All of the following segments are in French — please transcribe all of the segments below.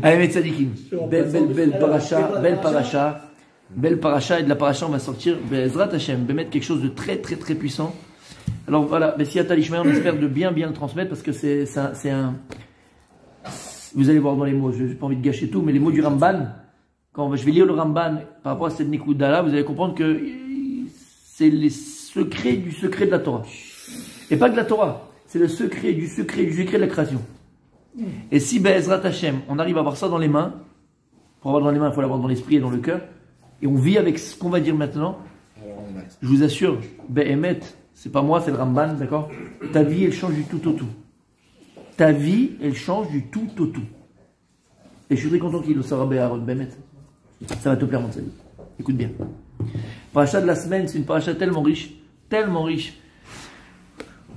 Allez, mes tzadikim. Belle paracha, et de la paracha, on va sortir, Bezrat Hashem, mettre quelque chose de très puissant. Alors voilà, si Atal Ishmael, on espère de bien le transmettre, parce que c'est un. Vous allez voir dans les mots, je n'ai pas envie de gâcher tout, mais les mots du Ramban, quand je vais lire le Ramban par rapport à cette Nikuda là, vous allez comprendre que c'est les secrets du secret de la Torah. Et pas que de la Torah, c'est le secret du secret de la création. Et si Bezrat Hashem, on arrive à avoir ça dans les mains, pour avoir dans les mains, il faut l'avoir dans l'esprit et dans le cœur, et on vit avec ce qu'on va dire maintenant, je vous assure, Behemet, c'est pas moi, c'est le Ramban, d'accord? Ta vie, elle change du tout au tout. Ta vie, elle change du tout au tout. Et je suis très content qu'il le saura, Behemet. Ça va te plaire, mon salut. Écoute bien. Paracha de la semaine, c'est une paracha tellement riche,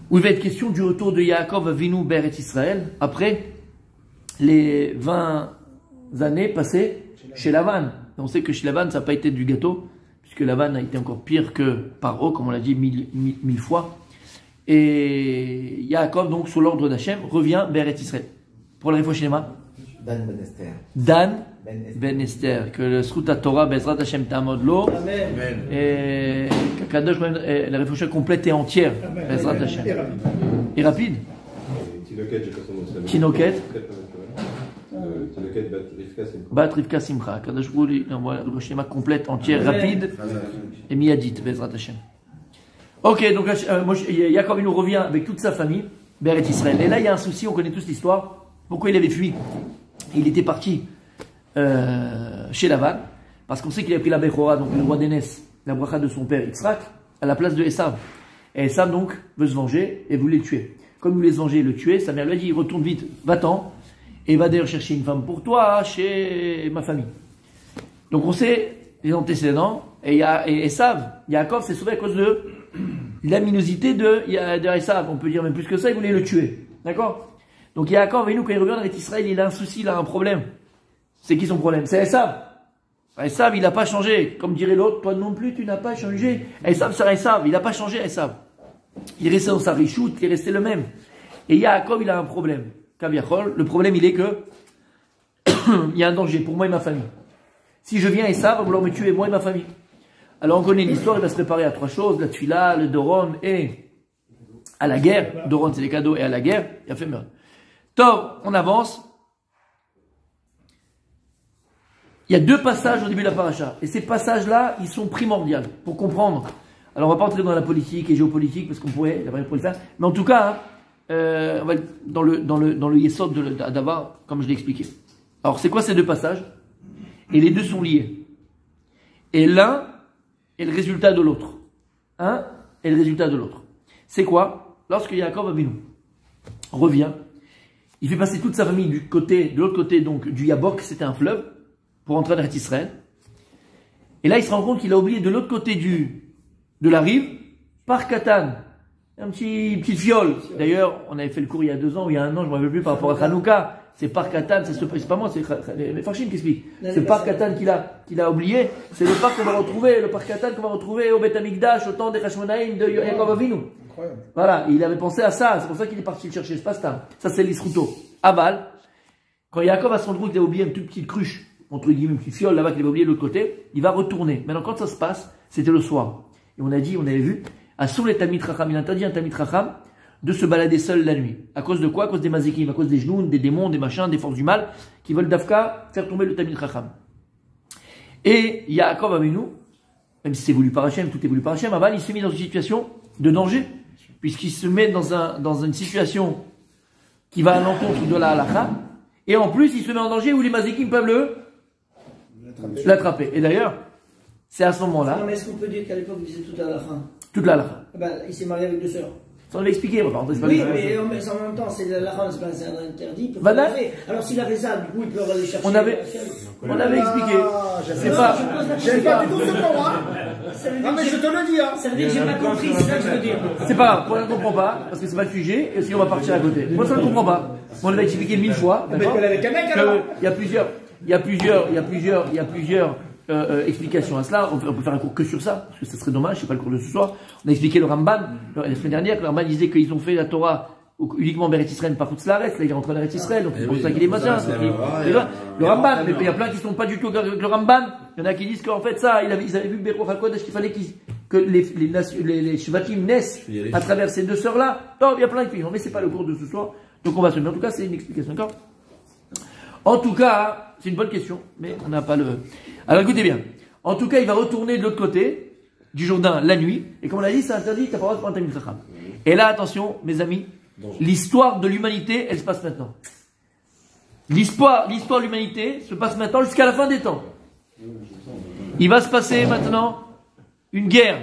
où il va être question du retour de Yaakov Avinu Beret Israël, après les 20 années passées chez Lavan. Et on sait que chez Lavan, ça n'a pas été du gâteau, puisque Lavan a été encore pire que Paro, comme on l'a dit mille fois. Et Yaakov, donc, sous l'ordre d'Hachem, revient Beret Israël. Pour le Refoshinema, Dan Ben Esther. Dan Ben Esther. Que le Sruta Torah, Bezrat Hashem Tamod Lo. Amen. Et Kadosh, la Refoshinema complète et entière. Bezrat Hashem. Et rapide. Tinoket, j'ai pas son nom. Tinoket. Tinoket, Bat Rivka Simcha. Kadosh Bouli, la Refoshinema complète, entière, rapide. Et Miyadit, Bezrat Hashem. Ok, donc Yaakov, il nous revient avec toute sa famille, Beret Israël. Et là, il y a un souci, on connaît tous l'histoire. Pourquoi il avait fui? Il était parti chez Lavan, parce qu'on sait qu'il a pris la Bechora, donc le roi d'Énès, la bracha de son père Yitzhak, à la place de Esav. Et Esav, donc, veut se venger et voulait le tuer. Comme il voulait se venger et le tuer, sa mère lui a dit, retourne vite, va-t'en, et va d'ailleurs chercher une femme pour toi chez ma famille. Donc on sait les antécédents, et Esav, Yaakov s'est sauvé à cause de l'aminosité de Esav. On peut dire même plus que ça, il voulait le tuer. D'accord? Donc Yaakov, nous, quand il revient dans Israël, il a un souci, il a un problème. C'est qui son problème? C'est Esav. Esav, il n'a pas changé. Comme dirait l'autre, toi non plus, tu n'as pas changé. Esav, c'est Esav, il n'a pas changé Esav. Il est resté dans sa richoute, il est resté le même. Et Yaakov, il a un problème. Kaviachol, le problème, il est que il y a un danger pour moi et ma famille. Si je viens Esav, il va vouloir me tuer, moi et ma famille. Alors on connaît l'histoire, il va se préparer à trois choses, la tuila, le doron et à la guerre. Doron, c'est les cadeaux, et à la guerre, il a fait meurtre. Tov, on avance. Il y a deux passages au début de la paracha. Et ces passages-là, ils sont primordiaux pour comprendre. Alors, on ne va pas entrer dans la politique et géopolitique parce qu'on pourrait le faire. Mais en tout cas, on va dans le yesod d'Adava, comme je l'ai expliqué. Alors, c'est quoi ces deux passages? Et les deux sont liés. Et l'un est le résultat de l'autre. Un est le résultat de l'autre. C'est quoi? Lorsque Yaakov Avinu revient, il fait passer toute sa famille de l'autre côté, donc du Yabok, c'était un fleuve, pour entrer en Eretz Israël. Et là, il se rend compte qu'il a oublié de l'autre côté de la rive, par Katan, un petite fiole. D'ailleurs, on avait fait le cours il y a 2 ans, ou il y a 1 an, je ne me rappelle plus, par rapport à Hanouka. C'est par Katan, c'est pas moi, c'est les Farshim qui explique. C'est par Katan qu'il a oublié. C'est le parc qu'on va retrouver, le parc Katan qu'on va retrouver au Beth Amikdash, au temps des Hashmonaïm de Yaakov Avinu. Voilà, il avait pensé à ça, c'est pour ça qu'il est parti le chercher, c'est pas ça. Ça, c'est l'Isruto. Aval, quand Yaakov va se rendre compte qu'il a oublié une toute petite cruche, entre guillemets, une petite fiole là-bas qu'il avait oublié de l'autre côté, il va retourner. Maintenant, quand ça se passe, c'était le soir. Et on avait vu, à Soul et Tamit Racham, il interdit un Tamit Racham de se balader seul la nuit. À cause de quoi? À cause des mazikim, à cause des genoux, des démons, des machins, des forces du mal, qui veulent d'Afka faire tomber le Tamit Racham. Et Yaakov Avinu, même si c'est voulu par Hachem, tout est voulu par Hachem, Aval, il s'est mis dans une situation de danger, puisqu'il se met dans une situation qui va à l'encontre de la halakha, et en plus, il se met en danger où les mazikim peuvent l'attraper. Et d'ailleurs, c'est à ce moment-là. Non, mais est-ce qu'on peut dire qu'à l'époque, il disait tout à la fin? Toute la halakha. Il s'est marié avec 2 sœurs. Ça, on l'a expliqué, on va pas rentrer Oui, mais en même temps, c'est la fin, c'est pas interdit. Voilà. Alors, s'il avait ça, du coup, il peut aller chercher. On avait expliqué. C'est pas. J'avais pas du tout ce point, hein. Non, mais je te le dis, hein. Ça veut dire que j'ai pas compris, c'est ça que je veux dire. C'est pas grave, moi je ne comprends pas, parce que c'est pas le sujet, et sinon on va partir à côté. Moi ça je ne comprends pas. On l'a expliqué 1000 fois, d'accord? Il y a plusieurs explications à cela. On peut faire un cours que sur ça, parce que ça serait dommage, c'est pas le cours de ce soir. On a expliqué le Ramban, la semaine dernière, que le Ramban disait qu'ils ont fait la Torah uniquement Beret Israël, pas Khutzlaret, là il est rentré en Beret Israël, donc c'est pour ça qu'il est machin. Le Ramban, mais il y a plein qui sont pas du tout avec le Ramban. Il y en a qui disent qu'en fait ça, ils avaient vu Beruch HaKodesh qu'il fallait que les Shvatim naissent à travers ces deux sœurs-là. Non, il y a plein qui disent, mais c'est pas le cours de ce soir, donc on va se mettre. En tout cas, c'est une explication, d'accord? En tout cas, c'est une bonne question, mais on n'a pas le. Alors écoutez bien. En tout cas, il va retourner de l'autre côté du Jourdain la nuit, et comme on l'a dit, c'est interdit, t'as pas le droit de prendre ta Mitzracham. Et là, attention, mes amis, l'histoire de l'humanité, elle se passe maintenant. L'histoire de l'humanité se passe maintenant jusqu'à la fin des temps. Il va se passer maintenant une guerre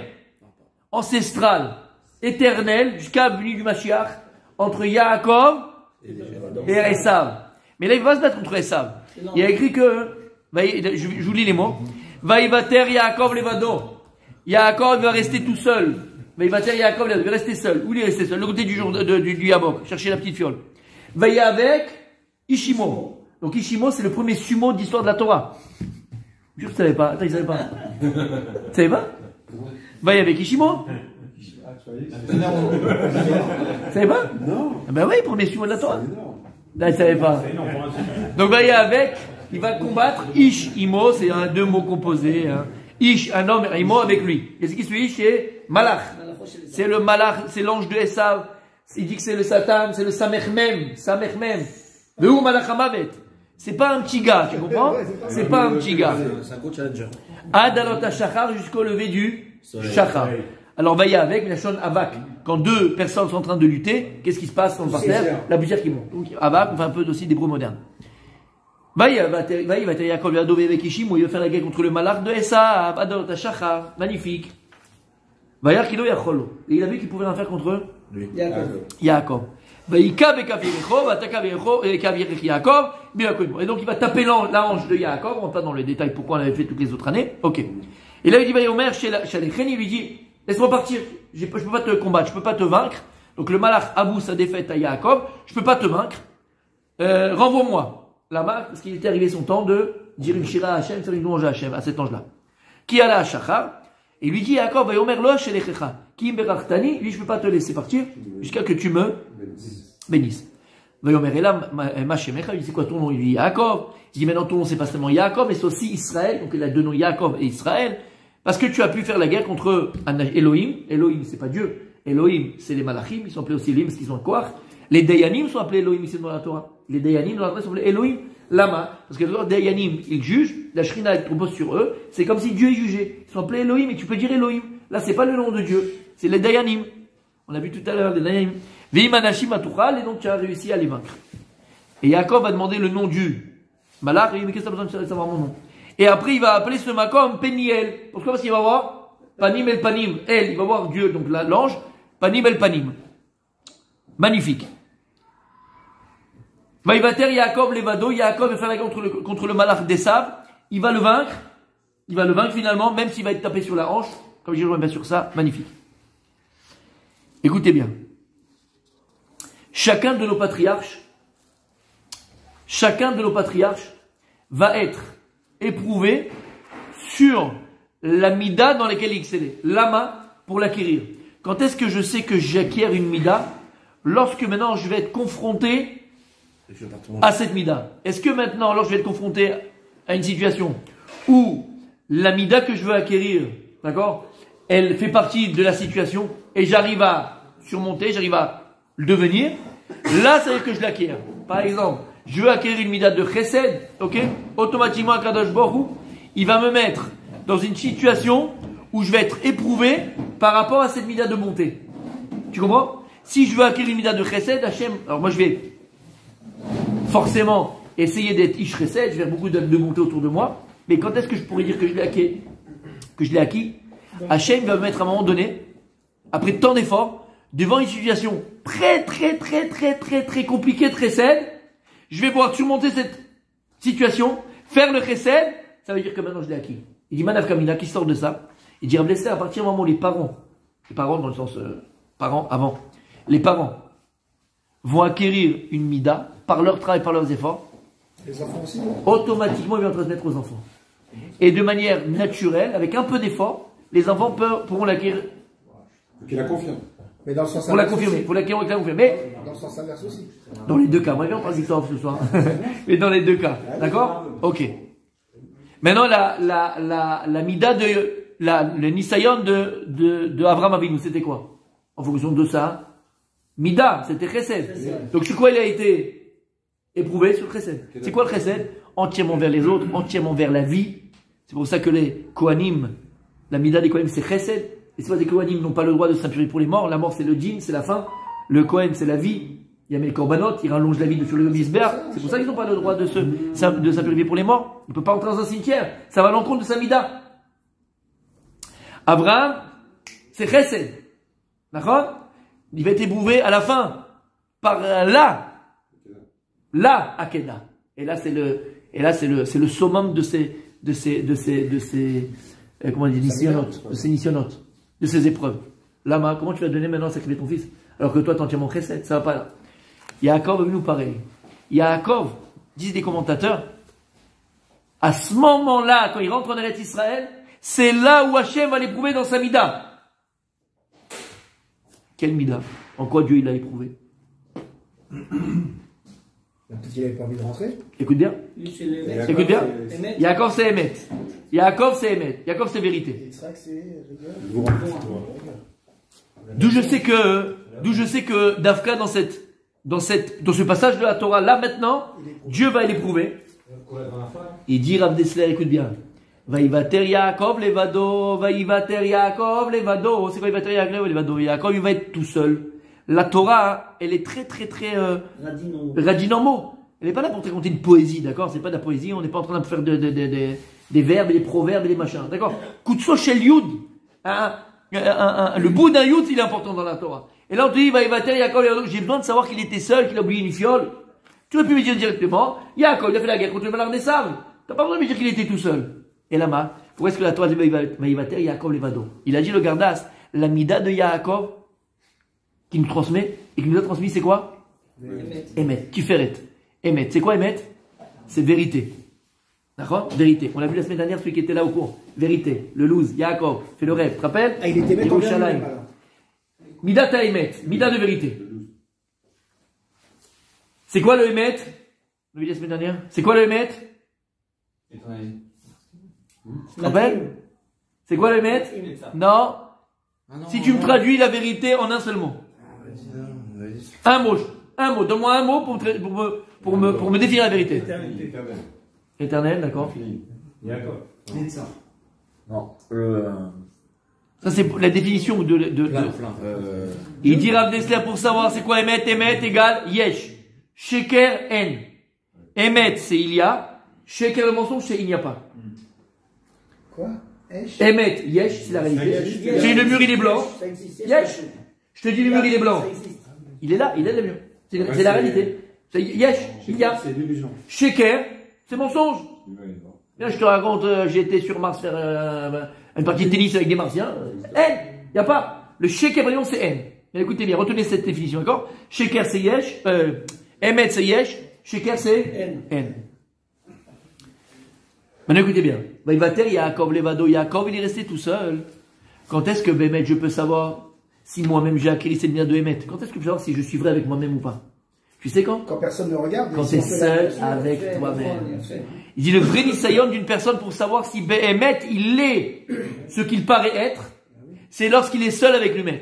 ancestrale, éternelle, jusqu'à la venue du Mashiach, entre Yaakov et Esav. Mais là, il va se battre contre Esav. Il a écrit que, je vous lis les mots, Vaïvater Yaakov Levado. Yaakov va rester tout seul. Vaïvater Yaakov Levado, il va rester seul. Où il est resté seul? Le côté du Yabok, chercher la petite fiole. Vaï avec Ishimo. Donc Ishimo, c'est le premier sumo d'histoire de la Torah. Je ne savais pas. Attends, il ne savait pas. Tu ne savais pas? Vaï avec Ishimo. Tu ne savais pas? Non. Ben oui, premier sumo de la Torah. Là, il ne savait pas. Donc Vaï avec, il va combattre Ish Imo, c'est deux mots composés. Hein. Ish, un homme, et Imo avec lui. Et ce qui suit, c'est Malach. C'est le Malach, c'est l'ange de Esav. Il dit que c'est le Satan, c'est le Samechmem. Samechmem. Le ou Malach Hamavet. C'est pas un petit gars, tu comprends? C'est pas un petit gars. C'est un gros challenger. Adalot HaShachar jusqu'au lever du Shachar. Alors Vaïa avec, Lachon Avak. Quand deux personnes sont en train de lutter, qu'est-ce qui se passe dans le parterre? La poussière qui monte. Donc Avak, on fait un peu aussi d'hébreu moderne. Vaïa va atterrir Yaakov le Adové avec Ishim, où il va faire la guerre contre le Malach de Esav, Adalot HaShachar. Magnifique. Vaïa Kilo Yacholo. Et il a vu qu'il pouvait rien faire contre Yaakov. Et donc il va taper la hanche de Yaakov. On ne va pas dans les détails pourquoi on avait fait toutes les autres années. Ok. Et là il dit Vayomer chez Alechem, il lui dit laisse-moi partir, je peux pas te combattre, je peux pas te vaincre. Donc le Malach avoue sa défaite à Yaakov, je peux pas te vaincre. Renvoie-moi. Là-bas, parce qu'il était arrivé son temps de dire une shira à Hachem, faire une louange à Hachem, à cet ange-là. Qui alla à Shachar, et lui dit Yaakov Vayomer lo chez Lechecha. Qui berartani, lui je peux pas te laisser partir jusqu'à que tu me bénisse. Vayomer Elam Mashemecha, il dit c'est quoi ton nom? Il dit Yaakov. Il dit maintenant ton nom c'est pas seulement Yaakov, mais c'est aussi Israël. Donc il a deux noms Yaakov et Israël. Parce que tu as pu faire la guerre contre Elohim. Elohim c'est pas Dieu. Elohim c'est les Malachim, ils sont appelés aussi Elohim parce qu'ils ont un koach. Les Dayanim sont appelés Elohim ici dans la Torah. Les Dayanim dans la Torah sont appelés Elohim Lama. Parce que les Dayanim ils jugent, la Shrina elle repose sur eux. C'est comme si Dieu est jugé. Ils sont appelés Elohim et tu peux dire Elohim. Là c'est pas le nom de Dieu, c'est les Dayanim. On a vu tout à l'heure les Dayanim. Veimanashim atuchal, et donc tu as réussi à les vaincre. Et Yaakov va demander le nom du Malach, et il dit mais qu'est-ce que tu as besoin de savoir mon nom? Et après il va appeler ce Makom Peniel. Pourquoi? Parce qu'il va voir Panim el Panim. Elle, il va voir Dieu, donc l'ange, Panim el Panim. Magnifique. Vaïvater Yaakov Levado, Yaakov va faire la guerre contre le Malach d'Esav. Il va le vaincre. Il va le vaincre finalement, même s'il va être tapé sur la hanche. Comme je reviens sur ça, magnifique. Écoutez bien. Chacun de nos patriarches va être éprouvé sur la mida dans laquelle il excellait. Lama pour l'acquérir. Quand est-ce que je sais que j'acquiers une mida? Lorsque maintenant je vais être confronté à cette mida. Est-ce que maintenant, lorsque je vais être confronté à une situation où la mida que je veux acquérir, d'accord, elle fait partie de la situation et j'arrive à surmonter, j'arrive à le devenir, là, ça veut dire que je l'acquiers. Par exemple, je veux acquérir une mida de chesed, ok? Automatiquement, Kadosh Baruch Hu, il va me mettre dans une situation où je vais être éprouvé par rapport à cette mida de bonté. Tu comprends? Si je veux acquérir une mida de chesed, Hachem, alors moi je vais forcément essayer d'être ish chesed, je vais faire beaucoup de bonté autour de moi, mais quand est-ce que je pourrais dire que je l'ai acquis? Hachem va me mettre à un moment donné, après tant d'efforts, devant une situation très compliquée de chesed, je vais pouvoir surmonter cette situation, faire le chesed, ça veut dire que maintenant je l'ai acquis. Il dit Manav Kamina qui sort de ça, il dit Rav, à partir du moment où les parents dans le sens parents avant, les parents vont acquérir une mida par leur travail, par leurs efforts, Les enfants aussi. automatiquement ils vont transmettre aux enfants. Et de manière naturelle, avec un peu d'effort, les enfants pourront l'acquérir. Donc il a confiance. Mais dans le sens Pour la inverse confirmer, aussi. pour la confirmer. Mais Dans le sens inverse aussi. dans les deux cas, moi, on parle d'histoire ce soir. Mais dans les deux cas. D'accord? Ok. Maintenant, la mida le Nisayon de Avraham Avinu, c'était quoi? En fonction de ça, mida, c'était Chesed. Donc, sur quoi il a été éprouvé? Sur Chesed. C'est quoi le Chesed? Entièrement vers les autres, entièrement vers la vie. C'est pour ça que les Kohanim, la mida des Kohanim, c'est Chesed. Et c'est pas des Kohanim n'ont pas le droit de s'impurer pour les morts. La mort, c'est le djinn, c'est la fin. Le Kohen, c'est la vie. Il y a mes korbanot, il rallonge la vie sur le misber. C'est pour ça qu'ils n'ont pas le droit de s'impurer pour les morts. Il ne peut pas entrer dans un cimetière. Ça va à l'encontre de sa mida. Abraham, c'est Chesed. D'accord? Il va être éprouvé à la fin par la Akeda. Et là, c'est le summum de ces comment on dit, nisyonotes, de ces épreuves. Lama, comment tu vas donner maintenant à sacrifier ton fils? Alors que toi, t'es entièrement Chesed, ça va pas là. Yaakov est venu pareil. Yaakov, disent des commentateurs, à ce moment-là, quand il rentre en Eretz Israël, c'est là où Hachem va l'éprouver dans sa mida. Quelle mida? En quoi Dieu il l'a éprouvé? Peut-être qu'il n'avait pas envie de rentrer. Écoute bien. Écoute bien. Yaakov c'est Emet. Yaakov c'est Emet. Yaakov c'est vérité. Et Yitzhak c'est rigueur. D'où je sais que Dafka dans ce passage de la Torah, là maintenant, Dieu va l'éprouver. Il dit Rav Dessler, écoute bien. Vaïvater Yaakov levado, Vaïvater Yaakov levado. C'est quoi Vaïvater Yaakov levado? Yaakov il va être tout seul. La Torah, elle est très radine en mots. Elle n'est pas là pour te raconter une poésie, d'accord? C'est pas de la poésie, on n'est pas en train de faire des verbes et des proverbes et des machins, d'accord? Kutso shel Yud, le bout d'un Yud, il est important dans la Torah. Et là on te dit, Vaïvater Yaakov, j'ai besoin de savoir qu'il était seul, qu'il a oublié une fiole. Tu aurais pu me dire directement, Yaakov, il a fait la guerre contre le malheur des sables. T'as pas besoin de me dire qu'il était tout seul. Et là, pourquoi est-ce que la Torah dit Vaïvater Yaakov levado? Il a dit le Gardas, la mida de Yaakov, qui nous transmet, et qui nous a transmis, c'est quoi? Emet. Tiferet. Emet. C'est quoi Emet? C'est vérité. D'accord? Vérité. On l'a vu la semaine dernière, celui qui était là au cours. Vérité. Le loose. Yaakov. Fais le rêve. Tu te rappelles? Ah, il était Emet en bien. Mida ta Emet. Mida de vérité. C'est quoi le Emet? On l'a vu la semaine dernière. C'est quoi le Emet? Tu te rappelles? C'est quoi le Emet? Non. Si tu me traduis la vérité en un seul mot. Un mot. Donne-moi un mot pour me définir la vérité. Éternel, d'accord. Non. Ça c'est la définition de. Il dit Rav Dessler pour savoir c'est quoi Emet. Emet égale Yesh. Sheker En. Emet c'est il y a. Sheker le mensonge c'est il n'y a pas. Quoi? Emet, Yesh, c'est la réalité. J'ai le mur, il est blanc. Yesh, je te dis le mur, il est blanc. Il est là, le mur. C'est la réalité. Yesh, il y a. Sheker, c'est mensonge. Là, je te raconte, j'ai été sur Mars faire une partie de tennis avec des Martiens. N, il n'y a pas. Le Sheker, par exemple, c'est N. Mais écoutez bien, retenez cette définition, d'accord? Sheker, c'est Yesh. Emet, c'est Yesh. Sheker, c'est N. Maintenant écoutez bien. Vaïvater Yaakov levado. Yaakov il est resté tout seul. Quand est-ce que Bémet je peux savoir si moi-même j'ai acquis cette bien de Emet? Quand est-ce que je peux savoir si je suis vrai avec moi-même ou pas? Tu sais quand? Quand personne ne regarde. Quand tu es seul avec toi-même. Il dit le vrai nisayon d'une personne pour savoir si Bémet il est ce qu'il paraît être, c'est lorsqu'il est seul avec lui-même.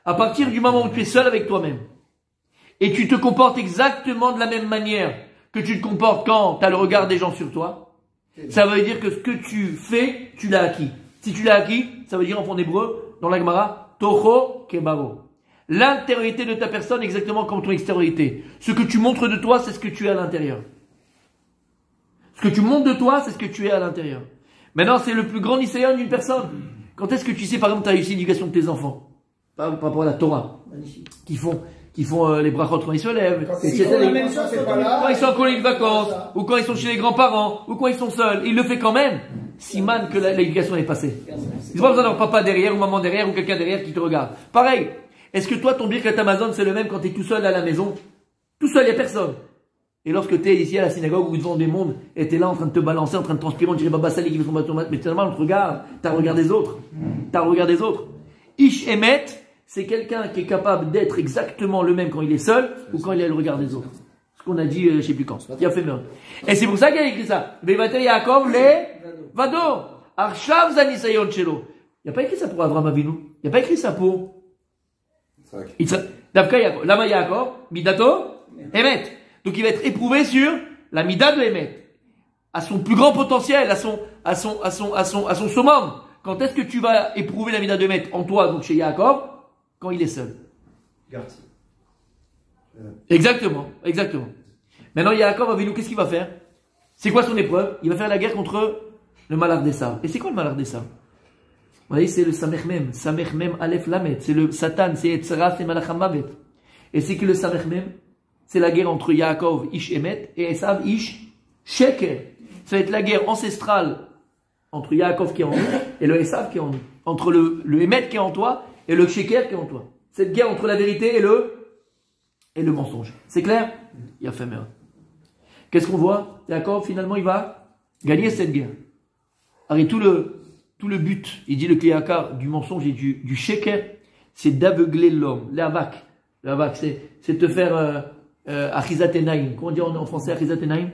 À partir du moment où tu es seul avec toi-même et tu te comportes exactement de la même manière que tu te comportes quand tu as le regard des gens sur toi, ça veut dire que ce que tu fais, tu l'as acquis. Si tu l'as acquis, ça veut dire en fond hébreu, dans la Gemara, Toho Kebaro. L'intériorité de ta personne exactement comme ton extériorité. Ce que tu montres de toi, c'est ce que tu es à l'intérieur. Ce que tu montres de toi, c'est ce que tu es à l'intérieur. Maintenant, c'est le plus grand nisayon d'une personne. Quand est-ce que tu sais, par exemple, tu as réussi l'éducation de tes enfants? Par rapport à la Torah. Qui font les brachot quand ils se lèvent. Quand ils font la même chose, c'est pas là. Quand ils sont en colonie de vacances, ou quand ils sont chez les grands-parents, ou quand ils sont seuls. Il le fait quand même. Siman que l'éducation est passée. Ils n'ont pas besoin d'avoir papa derrière, ou maman derrière, ou quelqu'un derrière qui te regarde. Pareil. Est-ce que toi, ton birkat Amazon, c'est le même quand tu es tout seul à la maison? Tout seul, il n'y a personne. Et lorsque tu es ici à la synagogue ou devant des mondes, et tu es là en train de te balancer, en train de transpirer, on dirait Baba Sali qui fait son bâton, mais c'est normal, on te regarde. T'as le regard des autres. T'as le regard des autres. Ish Emet, c'est quelqu'un qui est capable d'être exactement le même quand il est seul ou quand il a le regard des autres. Ce qu'on a dit, je ne sais plus quand. Il a fait meurtre. Et c'est pour ça qu'il a écrit ça. Vevate Yaakov le Vado. Arshav Zanisayon Chelo. Il n'y a pas écrit ça pour Avraham Avinu. Il n'y a pas écrit ça pour Yitzhak. Davka Yaakov. Lama Yaakov. Midato. Emet. Donc il va être éprouvé sur la Mida de Emet. À son plus grand potentiel, à son summum. Quand est-ce que tu vas éprouver la Mida de Emet en toi, donc chez Yaakov? Quand il est seul. Garti. Exactement, exactement. Maintenant, Yaakov Avinu, qu'est-ce qu'il va faire? C'est quoi son épreuve? Il va faire la guerre contre le Malach d'Esav. Et c'est quoi le Malach d'Esav? Vous voyez, c'est le Samer Mem Aleph Lamet. C'est le Satan, c'est Etzara, c'est Malach HaMavet. Et c'est que le Samer Mem, c'est la guerre entre Yaakov, Ish Emet, et Esav, Ish Sheker. Ça va être la guerre ancestrale entre Yaakov qui est en nous et le Esav qui est en nous. Entre le Emet qui est en toi et le Sheker qui est en toi. Cette guerre entre la vérité et le mensonge. C'est clair? Il a fait meurtre. Qu'est-ce qu'on voit? Yaakov, finalement, il va gagner cette guerre. Alors, tout le but, il dit le Kéakar du mensonge et du Sheker, c'est d'aveugler l'homme. L'avak. L'avak, c'est de te faire Achizat Enaim. Comment on dit en français Achizat Enaim?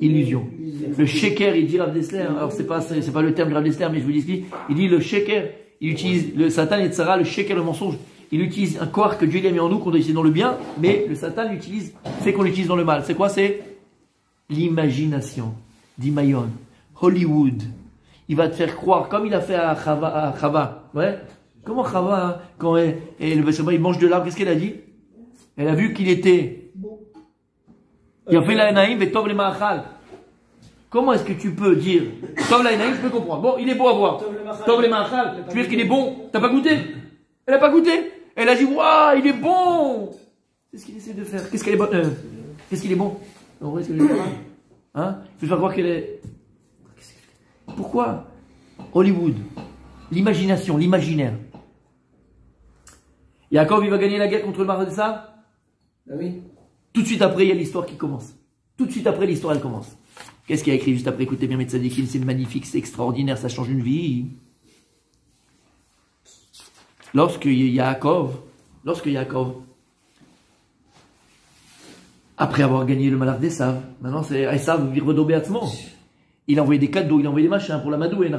Illusion. Le Sheker, il dit Rav Dessler. Alors, c'est pas le terme de Rav Dessler, mais je vous dis ce qu'il dit. Il dit le Sheker, il utilise le Satan et Tzara, le Sheker, le mensonge. Il utilise un corps que Dieu lui a mis en nous, qu'on doit utiliser dans le bien, mais le Satan fait qu'on l'utilise dans le mal. C'est quoi? C'est l'imagination. D'Imayon. Hollywood. Il va te faire croire, comme il a fait à Chava. Ouais? Comment Chava, hein, quand il mange de l'arbre, qu'est-ce qu'elle a dit? Elle a vu qu'il était. Il a fait la Naïm et Tov le Ma'achal. Comment est-ce que tu peux dire Tov la Naïm, je peux comprendre. Bon, il est beau à voir. Tov le Ma'achal. Tu veux dire qu'il est bon? T'as pas goûté? Elle a pas goûté? Elle a dit, waouh, il est bon! C'est ce qu'il essaie de faire. Qu'est-ce qu'elle est bonne? Qu'est-ce qu'il est bon? En vrai, est-ce qu'elle est bonne? Hein? Je vais faire croire qu'elle est. Pourquoi? Hollywood. L'imagination, l'imaginaire. Yaakov, il va gagner la guerre contre le Malach d'Esav? Oui. Tout de suite après, il y a l'histoire qui commence. Tout de suite après, l'histoire, elle commence. Qu'est-ce qu'il y a écrit juste après? Écoutez bien, Metzadikim, c'est magnifique, c'est extraordinaire, ça change une vie. Lorsque Yaakov, après avoir gagné le Malach d'Esav, maintenant c'est Esav Virvedo Beatzmo. Il a envoyé des cadeaux, il a envoyé des machins pour la Madoué,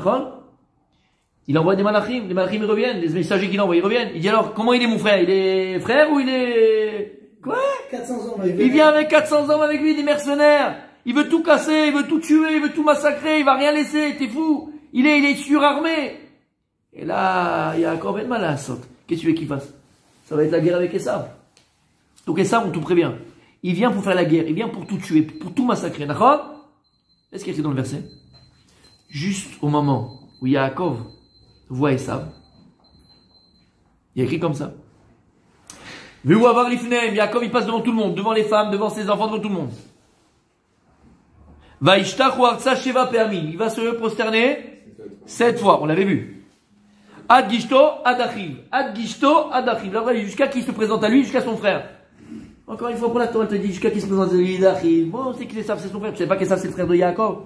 il envoie des malachim, les malachim ils reviennent, les messagers qu'il envoie, ils reviennent. Il dit alors, comment il est mon frère? Il est frère ou il est... Quoi? 400 hommes. Il vient avec 400 hommes avec lui, des mercenaires. Il veut tout casser, il veut tout tuer, il veut tout massacrer, il va rien laisser, t'es fou. Il est surarmé. Et là, il y a encore ben mal à la sorte. Qu'est-ce que tu veux qu'il fasse? Ça va être la guerre avec Esav. Donc Esav, on te prévient. Il vient pour faire la guerre, il vient pour tout tuer, pour tout massacrer. D'accord? Qu'est-ce qu'il y a écrit dans le verset? Juste au moment où Yaakov voit Esav, il y a écrit comme ça. Vu avoir l'ifnem, Yaakov il passe devant tout le monde, devant les femmes, devant ses enfants, devant tout le monde. Vaishtach Wartsa Sheva Pe'amim, il va se prosterner 7 fois, on l'avait vu. Ad Gishto, Ad Achiv. Ad Gishto, Ad Achiv. Là, jusqu'à qui se présente à lui, jusqu'à son frère. Encore une fois, pour la Torah, elle te dit jusqu'à qui se présente à lui, Ad Achiv. Bon, on sait qu'Esav c'est son frère, tu sais pas qu'Esav c'est le frère de Yaakov.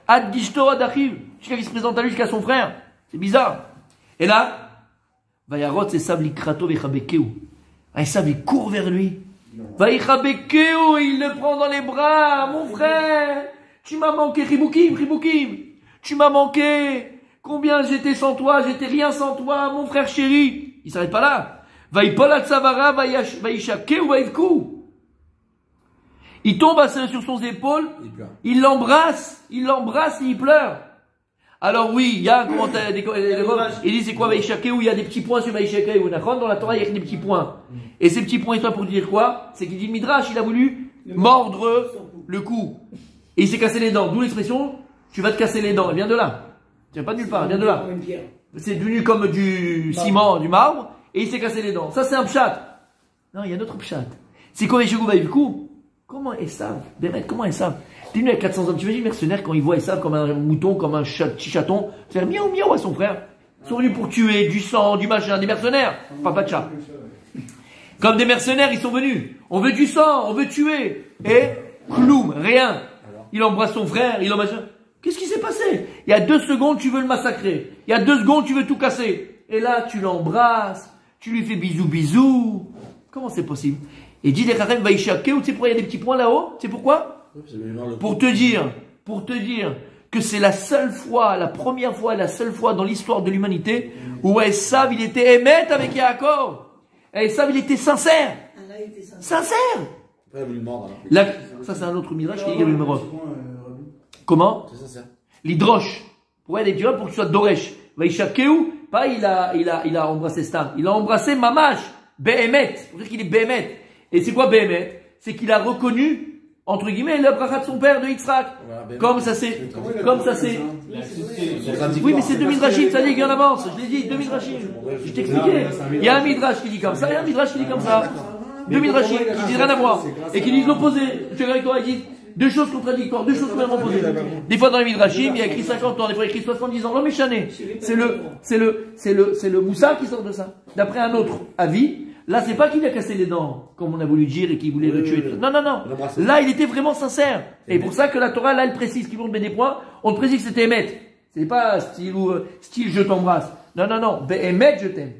Ad Gishto, Ad Achiv. Jusqu'à qui se présente à lui, jusqu'à son frère. C'est bizarre. Et là, Vayarot Esav likrato vechabekeu. Esav il court vers lui. Vaychabekeu, il le prend dans les bras. Mon frère, tu m'as manqué, Ribukim. Tu m'as manqué. Combien j'étais sans toi, j'étais rien sans toi, mon frère chéri. Il s'arrête pas là. Vaipol atzavara, vaishakeu, vaivku. Il tombe sur son épaule, il l'embrasse et il pleure. Alors oui, il y a un commentaire, il dit c'est quoi vaishakeu, il y a des petits points sur vaishakeu. Dans la Torah, il y a des petits points. Et ces petits points, pour dire quoi? C'est qu'il dit le Midrash, il a voulu mordre le cou. Et il s'est cassé les dents. D'où l'expression, tu vas te casser les dents. Elle vient de là. Tu viens pas de nulle part, elle vient de là. C'est devenu comme du ciment, du marbre, et il s'est cassé les dents. Ça, c'est un pshat. Non, il y a un autre pshat. C'est quoi Eshegou Vaivku? Comment Esav? Bémet, comment Esav? T'es venu avec 400 hommes. Tu imagines mercenaire quand il voit Esav comme un mouton, comme un petit chaton, faire miaou miaou à son frère. Ils sont venus pour tuer du sang, du machin, des mercenaires. Papa de chat. Comme des mercenaires, ils sont venus. On veut du sang, on veut tuer. Et, cloum, rien. Il embrasse son frère, il embrasse. Qu'est-ce qui s'est passé? Il y a 2 secondes, tu veux le massacrer. Il y a 2 secondes, tu veux tout casser. Et là, tu l'embrasses, tu lui fais bisous, bisous. Comment c'est possible? Et dit les Chachamim, va y chaquer, ou tu sais pourquoi il y a des petits points là-haut? Tu sais pourquoi? Pour te dire que c'est la seule fois, la première fois, la seule fois dans l'histoire de l'humanité où Esav, il était émet avec Yaakov. Esav, il était sincère. Sincère. Là, ça, c'est un autre midrash qui est le numéro. Comment? L'hydroche. Pour aller, tu vois, pour que tu sois Doresh. Vaïchakeu, pas il a embrassé Stam. Il a embrassé Mamash. Behemet. Pour dire qu'il est Behemet. Et c'est quoi Behemet? C'est qu'il a reconnu, entre guillemets, le bracha de son père de Yitzhak. Comme ça c'est. Oui, mais c'est 2 midrashim, ça dit qu'il y en avance. Je l'ai dit, 2 midrashim. Je t'expliquais. Il y a un midrash qui dit comme ça, il y a un midrash qui dit comme ça. 2 midrashim qui disent rien à voir. Et qui disent l'opposé. Je suis avec toi, ils disent 2 choses contradictoires, 2 choses complètement opposées. Des fois dans les midrashim, il y a écrit 50 ans, des fois il y a écrit 70 ans. Non mais chané. C'est le Moussa qui sort de ça. D'après un autre avis, là c'est pas qu'il a cassé les dents, comme on a voulu dire, et qu'il voulait le tuer. Non. Là il était vraiment sincère. Et pour ça que la Torah, là elle précise, qu'ils vont te mettre des points, on te précise que c'était émettre. C'est pas style je t'embrasse. Non. Émettre, je t'aime.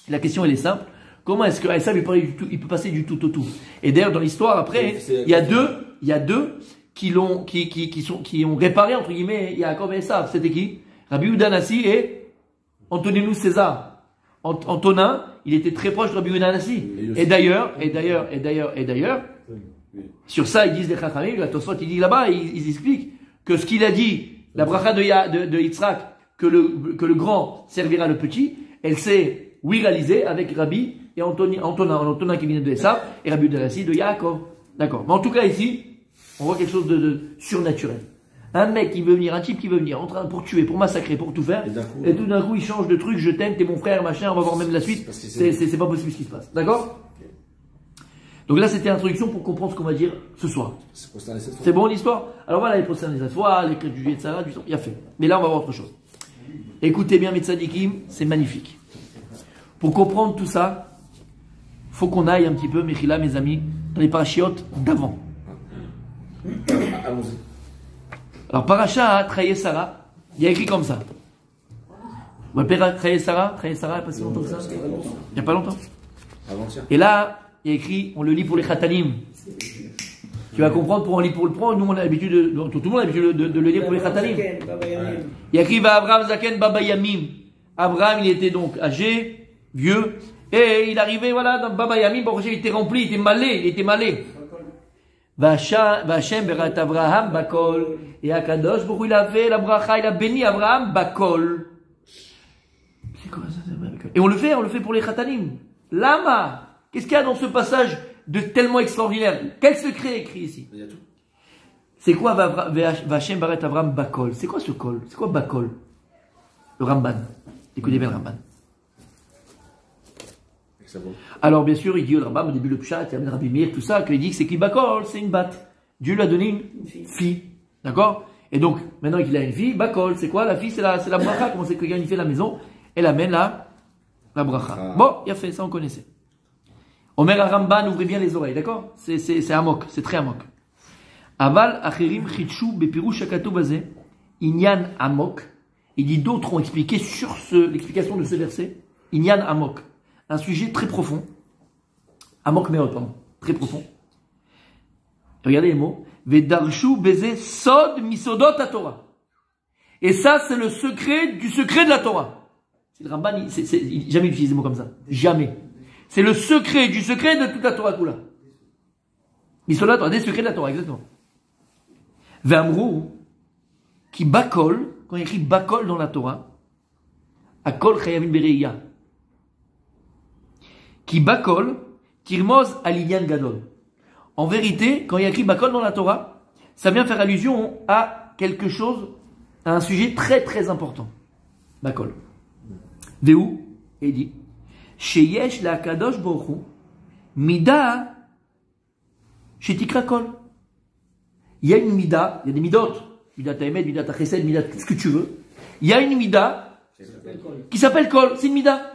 La question elle est simple. Comment est-ce que Esav il peut passer du tout au tout? Et d'ailleurs dans l'histoire après, il y a deux qui ont réparé entre guillemets Yaakov et Esav. C'était qui? Rabbi Yehuda Hanassi et Antoninus César. Antonin, il était très proche de Rabbi Yehuda Hanassi. Et d'ailleurs, sur ça ils disent les Chachamim, la Tosfot il dit là-bas, ils expliquent que ce qu'il a dit, la bracha de Yitzhak, que le grand servira le petit, elle s'est réalisée avec Rabbi et Antonin qui vient de Esav, et Rabbi Yehuda Hanassi de Yaakov. D'accord. Mais en tout cas ici, on voit quelque chose de surnaturel. Un mec qui veut venir, un type qui veut venir, en train pour tuer, pour massacrer, pour tout faire, et tout d'un coup il change de truc, je t'aime, t'es mon frère, machin, on va voir même la suite. C'est pas possible ce qui se passe. D'accord? Donc là c'était l'introduction pour comprendre ce qu'on va dire ce soir. C'est bon l'histoire? Alors voilà les procès des fois, les crédits, etc. Il y a fait. Mais là on va voir autre chose. Écoutez bien mes tzadikim, c'est magnifique. Pour comprendre tout ça, faut qu'on aille un petit peu, Mechila, mes amis, dans les parachiotes d'avant. Allons-y. Alors, Parashat Traye Sarah, il y a écrit comme ça. Vous appelez Traye Sarah, il n'y a pas si longtemps que ça? Il n'y a pas longtemps. Et là, il y a écrit, on le lit pour les Khatanim. Tu vas comprendre pour on lit pour le prendre. Nous, on a l'habitude tout le monde a l'habitude de le lire pour les Khatanim. Il y a écrit Va Abraham Zaken Baba Yamim. Abraham, il était donc âgé, vieux, et il arrivait, voilà, dans Baba Yamim, il était rempli, il était malé. Vachem berat Abraham bakol. Et Akadosh, pourquoi il a fait la bracha, il a béni Abraham bakol. C'est quoi ça? Et on le fait pour les Khatanim. Lama, qu'est-ce qu'il y a dans ce passage de tellement extraordinaire? Quel secret est écrit ici? C'est quoi Vachem berat Abraham bakol? C'est quoi ce kol? C'est quoi bakol? Le Ramban. Écoutez bien le Ramban. Alors bien sûr, il dit le Rambam au début le Pshat, il y a Rabbi Meir, tout ça, qu'il dit que c'est qui Bakol, c'est une batte. Dieu lui a donné une fille. D'accord? Et donc, maintenant qu'il a une fille, Bakol, c'est quoi? La fille, c'est la bracha. Comment c'est que quand il fait la maison, elle amène la bracha. Bon, il a fait ça, on connaissait. Omer Ramban, ouvrez bien les oreilles, d'accord? C'est amok, c'est très amok. Aval achirim chitshu bepirush shakato bazé, inyan amok. Il dit d'autres ont expliqué sur l'explication de ce verset, inyan amok. Un sujet très profond. Amok meot, pardon. Très profond. Regardez les mots. Vedarshu beze sod misodot à Torah. Et ça, c'est le secret du secret de la Torah. C'est le Ramban, il jamais utilisé des mots comme ça. Jamais. C'est le secret du secret de toute la Torah, tout là. Misodot, des secrets de la Torah, exactement. Ve'amrou, qui bakol, quand il écrit bakol dans la Torah, akol chayavin bereya. Qui bakol, tirmoz alinyan gadol. En vérité, quand il y a écrit bakol dans la Torah, ça vient faire allusion à quelque chose, à un sujet très très important. Bakol. Veu, et il dit, sheyesh la kadosh bochu, mida, shetikra kol. Il y a une mida, il y a des midot, mida taemed, mida tachesed, mida ce que tu veux. Il y a une mida qui s'appelle kol, c'est une mida.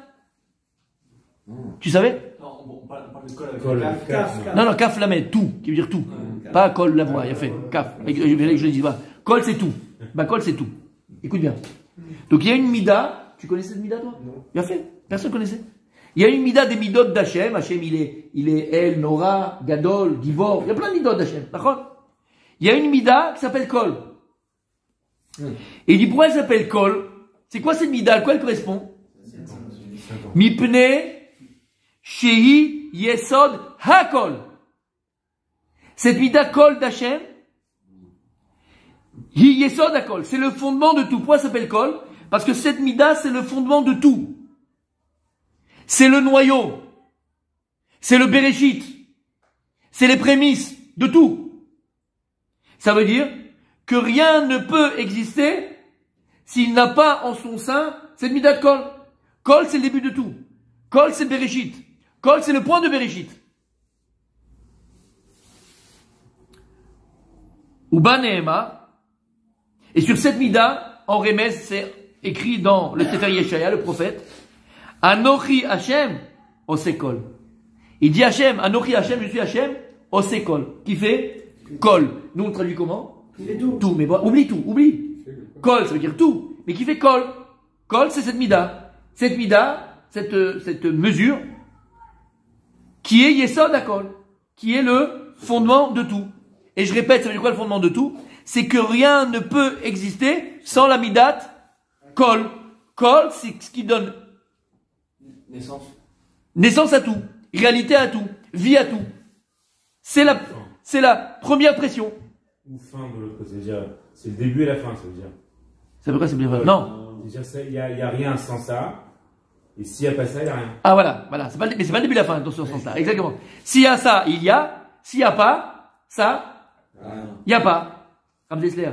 Tu savais? Non, on parle de col avec kaf. Non, kaf lamed, tout, qui veut dire tout. Pas col la voix, il a fait, kaf. Je le dis, col c'est tout. Col c'est tout. Écoute bien. Donc il y a une mida, tu connaissais cette mida toi? Non. Il a fait, personne connaissait. Il y a une mida des midot d'Hachem. Hachem, il est El, Nora, Gadol, Givor. Il y a plein de midot d'Hachem. D'accord? Il y a une mida qui s'appelle Kol. Et il dit, pourquoi elle s'appelle Kol? C'est quoi cette mida? À quoi elle correspond? Mipne, Shehi, Yesod, Hakol. Cette mida Kol d'Hachem, Hi Yesod Hakol. C'est le fondement de tout. Pourquoi elle s'appelle Kol? Parce que cette mida, c'est le fondement de tout. C'est le noyau. C'est le Bereshit. C'est les prémices de tout. Ça veut dire que rien ne peut exister s'il n'a pas en son sein cette mida de Kol. Kol, c'est le début de tout. Kol, c'est le Bereshit. Kol, c'est le point de Bereshit. Uba Nehema. Et sur cette mida, en remez, c'est écrit dans le Sefer Yeshaya, le prophète, Anochi Hashem, Osekol. Il dit Hashem, Anochi Hashem, je suis Hashem, Osekol. Qui fait Kol. Nous on traduit comment? Il fait tout. Tout, mais bon, oublie tout, oublie. Kol, ça veut dire tout. Mais qui fait Kol? Kol, c'est cette mida. Cette mida, cette mesure, qui est Yesod Hakol, qui est le fondement de tout. Et je répète, ça veut dire quoi le fondement de tout? C'est que rien ne peut exister sans la midat Kol. Kol, c'est ce qui donne naissance à tout, réalité à tout, vie à tout. C'est la première pression. Ou fin de l'autre côté, c'est-à-dire, c'est le début et la fin, ça veut dire. Ça veut quoi, c'est bien vrai? Non. Il n'y a rien sans ça, et s'il n'y a pas ça, il n'y a rien. Ah voilà. Mais c'est pas le début et la fin, dans ce sens-là. Exactement. S'il y a ça, il y a. S'il n'y a pas, ça, il n'y a pas. Comme Desler.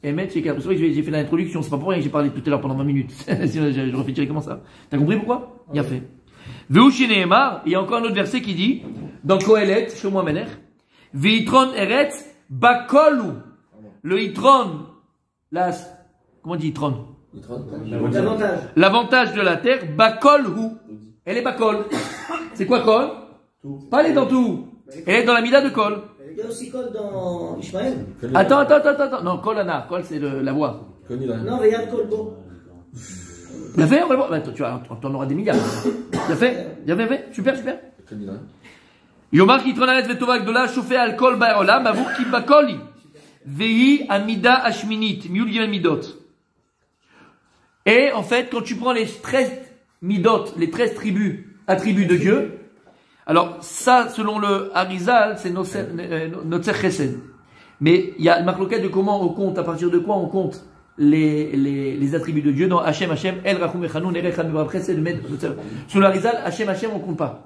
Et mec, c'est vrai que j'ai fait l'introduction, c'est pas pour rien que j'ai parlé tout à l'heure pendant 20 minutes. Sinon, je refais directement ça. T'as compris pourquoi? Il a fait. Ve'ushi Nehemar, il y a encore un autre verset qui dit, dans Kohelet, Shlomo Amelech, Ve'itron Eretz Bakolu. Le Itron, comment on dit Itron? L'avantage. L'avantage de la terre, Bakol. Elle est Bakol. C'est quoi Kol? Pas elle est dans tout. Elle est dans la mida de Kol. Il y a aussi Kol dans Ishmael. Attends. Non, Kol Ana. Kol, c'est la voix. Non, regarde Kol Bo. Bien fait, on va le voir. Attends, tu en auras des milliards. Bien fait. Super. Yomar qui tronaret vetova gdola chauffé alcool ba'olam avur ki bakoli. Vehi amida ashminit. Miul gimel midot. Et en fait, quand tu prends les 13 midot, les 13 attributs de Dieu, alors ça, selon le Harizal, c'est Notzer Chesed. Mais il y a le marloquet de comment on compte, à partir de quoi on compte les attributs de Dieu. Dans Hachem, El Rachum Echanun, Erech Hamurav Chesed, sous le Harizal, Hachem, on compte pas.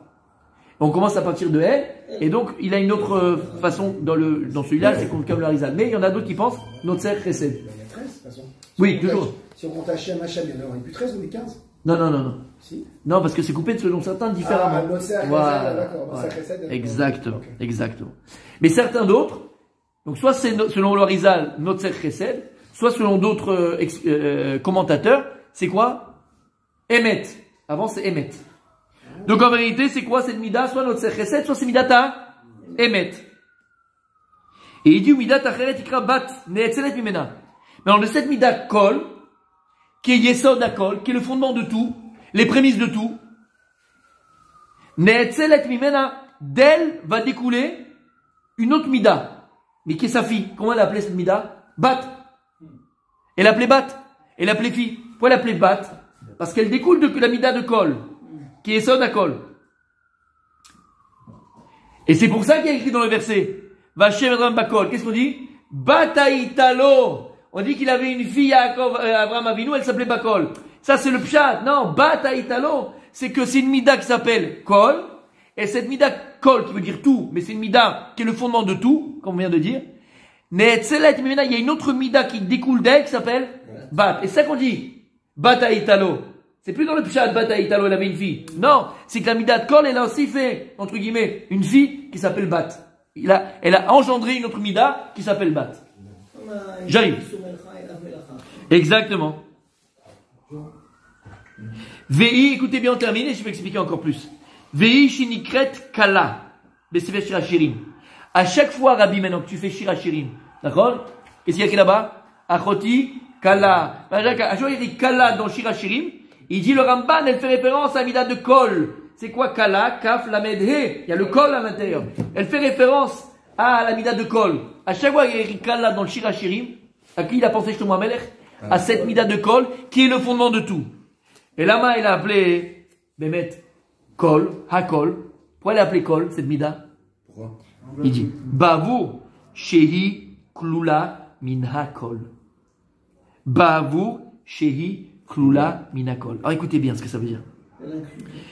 On commence à partir de El, et donc il a une autre façon dans celui-là, c'est comme le Harizal. Mais il y en a d'autres qui pensent Notzer Chesed. Il y en a 13 de toute façon. Oui, toujours. Si on compte Hachem, il y en aurait plus 13 ou 15? Non. Si. Non, parce que c'est coupé selon certains différemment. Ah, Notzer Chesed, Voilà. d'accord. Notzer Chesed, Exactement, okay. exactement. Mais certains d'autres, donc soit c'est selon le Harizal, Notzer Chesed, soit selon d'autres commentateurs, c'est quoi? Emet. Avant c'est Emet. Donc en vérité, c'est quoi cette mida? Soit Notzer Chesed, soit c'est midata Emet. Et il dit midata Acheret ikra bat ne'etzelet mimena. Mais de cette mida Kol, qui est Yesod Hakol, qui est le fondement de tout, les prémices de tout, ne'etzelet mimena, d'elle va découler une autre mida. Mais qui est sa fille? Comment elle a appelé cette mida? Bat. Elle l'appelait Bat. Elle l'appelait fille. Pourquoi elle l'appelait Bat? Parce qu'elle découle de la mida de Kol, qui est Yesod Hakol. Et c'est pour ça qu'il y a écrit dans le verset, Vachem Edram Bakol. Qu'est-ce qu'on dit? Bataitalo. On dit qu'il avait une fille à Abraham Avinu, elle s'appelait Bakol. Ça c'est le pshat. Non, Bataitalo, c'est que c'est une mida qui s'appelle Kol. Et cette mida Kol qui veut dire tout, mais c'est une mida qui est le fondement de tout, comme on vient de dire. Ne'etzelet mimena, il y a une autre mida qui découle d'elle qui s'appelle Bat. Et c'est ça qu'on dit Bataitalo. C'est plus dans le pshat Bataitalo, elle avait une fille. Non, c'est que la mida de Kol, elle a aussi fait, entre guillemets, une fille qui s'appelle Bat. Elle a engendré une autre mida qui s'appelle Bat. J'arrive. Exactement. Vei, écoutez bien, on termine et je vais expliquer encore plus. Vei shinikret kala. Besefer shirachirim. À chaque fois, Rabbi, maintenant que tu fais shirachirim, d'accord? Qu'est-ce qu'il y a écrit là-bas? Achoti kala. À chaque fois, il dit kala dans shirachirim. Il dit le Ramban, elle fait référence à la mida de Kol. C'est quoi Kala, Kaf, Lamed, He? Il y a le Kol à l'intérieur. Elle fait référence à la mida de Kol. À chaque fois qu'il y a écrit Kala dans le Shir HaShirim, à qui il a pensé Shlomo HaMelech? À cette mida de Kol, qui est le fondement de tout. Et là-bas, il a appelé, Bémet, Kol, Hakol. Pourquoi il a appelé Kol, cette mida? Pourquoi? Il dit, Bavur, Shehi, Klula, Min Hakol. Bavur, Shehi, Klula, Min Hakol. Alors écoutez bien ce que ça veut dire.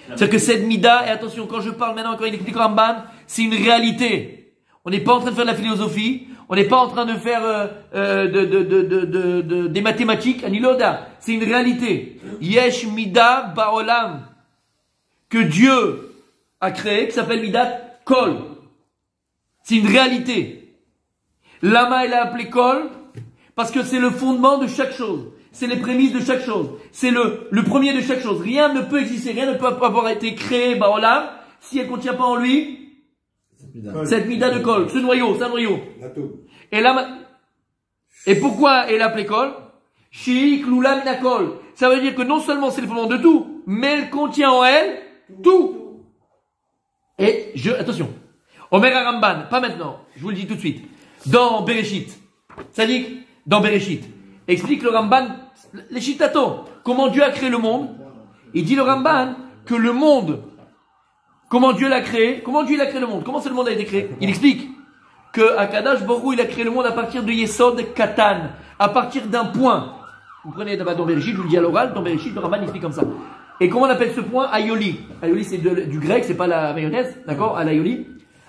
C'est-à-dire que cette mida, et attention, quand je parle maintenant, quand il explique Ramban, c'est une réalité. On n'est pas en train de faire de la philosophie, on n'est pas en train de faire des mathématiques, aniloda. C'est une réalité. Yesh mida baolam, que Dieu a créé, qui s'appelle midat kol. C'est une réalité. Lama, il a appelé kol, parce que c'est le fondement de chaque chose. C'est les prémices de chaque chose. C'est le premier de chaque chose. Rien ne peut exister, rien ne peut avoir été créé, baolam, si elle ne contient pas en lui cette mida de Kol, ce noyau, c'est un noyau. Et là, et pourquoi elle appelée Kol? Shei Klula Mina Kol. Ça veut dire que non seulement c'est le fondement de tout, mais elle contient en elle tout. Et attention, Omer Ramban, pas maintenant, je vous le dis tout de suite. Dans Bereshit, ça dit dans Bereshit, explique le Ramban, les Shitato, comment Dieu a créé le monde. Il dit le Ramban que le monde, comment Dieu l'a créé? Comment Dieu a créé le monde? Comment le monde a été créé? Il explique que Akadosh Baruch Hu, il a créé le monde à partir de Yesod Katan, à partir d'un point. Vous prenez dans Bereshit, je vous le dis à l'oral, dans Bereshit, le Ramban explique comme ça. Et comment on appelle ce point? Ayoli. Ayoli, c'est du grec, c'est pas la mayonnaise, d'accord? À l'ayoli.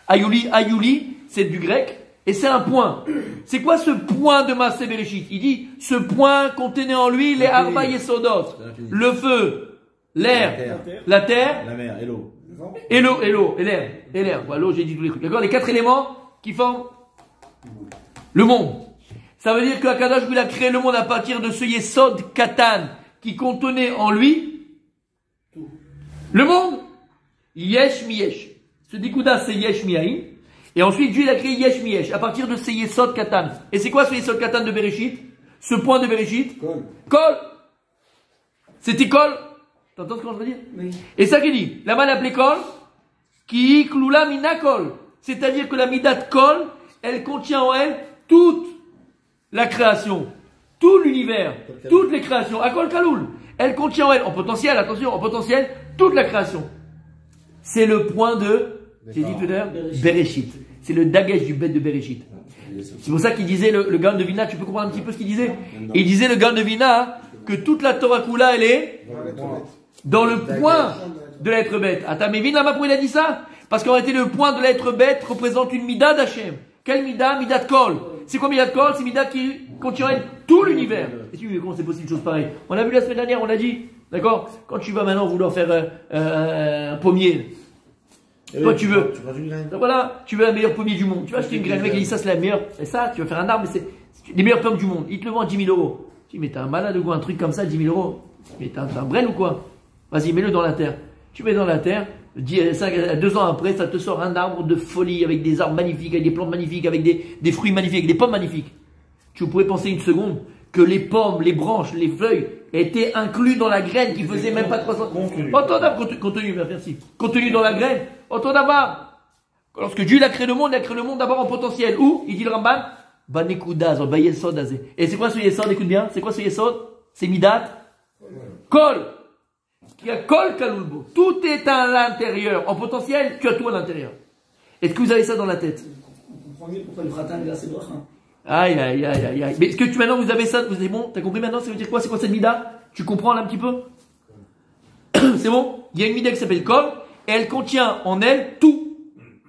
Ayoli, c'est du grec, et c'est un point. C'est quoi ce point de Maaseh Bereshit? Il dit, ce point contenait en lui les Arba Yesodot, le feu, l'air, la terre, la mer et l'eau. Et l'eau, et l'air. Voilà, l'eau, j'ai dit tous les trucs. D'accord? Les 4 éléments qui forment le monde. Ça veut dire que Akadosh il a créé le monde à partir de ce Yesod Katan qui contenait en lui le monde. Yesh Miyesh. Ce Dikuda, c'est Yesh Miyahin. Et ensuite, Dieu il a créé Yesh Miyesh à partir de ce Yesod Katan. Et c'est quoi ce Yesod Katan de Bereshit? Ce point de Bereshit? Kol. C'était Kol. T'entends ce que je veux dire? Oui. Et ça qui dit, la mal appelée Kol, qui Klula Mina Kol. C'est-à-dire que la midat Kol, elle contient en elle toute la création, tout l'univers, toutes les créations. Akol Kaloul. Elle contient en elle, en potentiel, attention, en potentiel, toute la création. C'est le point de, j'ai dit tout à l'heure, Bereshit. C'est le dagesh du bête de Bereshit. C'est pour ça qu'il disait, le Gaon de Vina, tu peux comprendre un petit peu ce qu'il disait? Il disait, le Gaon de Vina, que toute la Torah Kula, elle est dans le point de l'être bête. Atamevin, pourquoi il a dit ça? Parce qu'en réalité, le point de l'être bête représente une mida d'Hachem. Quelle mida? Mida de Kol. C'est quoi mida de Kol? C'est mida qui contient tout l'univers. Et tu veux comment c'est possible une chose pareille? On l'a vu la semaine dernière, on l'a dit. D'accord? Quand tu vas maintenant vouloir faire un pommier, toi tu veux. Voilà, tu veux un meilleur pommier du monde. Tu vas acheter une graine, le mec il dit ça c'est la meilleure. Et ça, tu vas faire un arbre, mais c'est les meilleures pommes du monde. Il te le vend à 10 000 euros. Tu dis, mais t'es un malade ou quoi? Un truc comme ça, 10 000 euros. Mais t'es un brel ou quoi? Vas-y, mets-le dans la terre. Tu mets dans la terre, 2 ans après, ça te sort un arbre de folie, avec des arbres magnifiques, avec des plantes magnifiques, avec des fruits magnifiques, avec des pommes magnifiques. Tu pourrais penser une seconde que les pommes, les branches, les feuilles étaient inclus dans la graine qui faisait même pas 300. Contenu, merci. Contenu dans la graine. Autant d'abord. Lorsque Dieu a créé le monde d'abord en potentiel. Où? Il dit le Ramban, et c'est quoi ce Yesod? Écoute bien, c'est quoi ce Yesod? C'est Midat Kol. Qui a Kol Kalulbo. Tout est à l'intérieur. En potentiel, tu as tout à l'intérieur. Est-ce que vous avez ça dans la tête? Vous comprenez pourquoi le Khatan il a ses bras? Aïe. Mais est-ce que maintenant vous avez ça? Vous êtes bon? T'as compris maintenant? Ça veut dire quoi? C'est quoi cette Mida? Tu comprends là un petit peu? C'est bon? Il y a une Mida qui s'appelle Kol et elle contient en elle tout.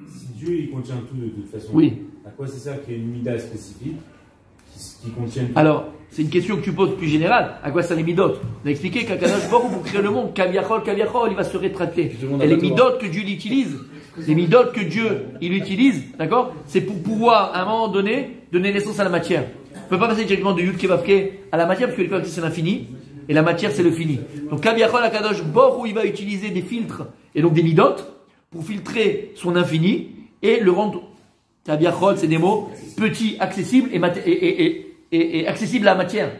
Si Dieu il contient tout de toute façon, oui. À quoi c'est ça qu'il y a une Mida spécifique qui contient tout? Alors, c'est une question que tu poses plus générale. À quoi ça les midot? On a expliqué qu'Akadosh Baruch Hu pour créer le monde, Kaviachol, il va se rétracter. Et les midot que Dieu utilise, les midot que Dieu il utilise, d'accord? C'est pour pouvoir à un moment donné donner naissance à la matière. On ne peut pas passer directement de Yud Kevavke à la matière parce que le Kevavke c'est l'infini et la matière c'est le fini. Donc Kaviachol, Akadosh Baruch Hu il va utiliser des filtres et donc des midot pour filtrer son infini et le rendre. Kaviachol c'est des mots petits, accessibles et accessibles à la matière.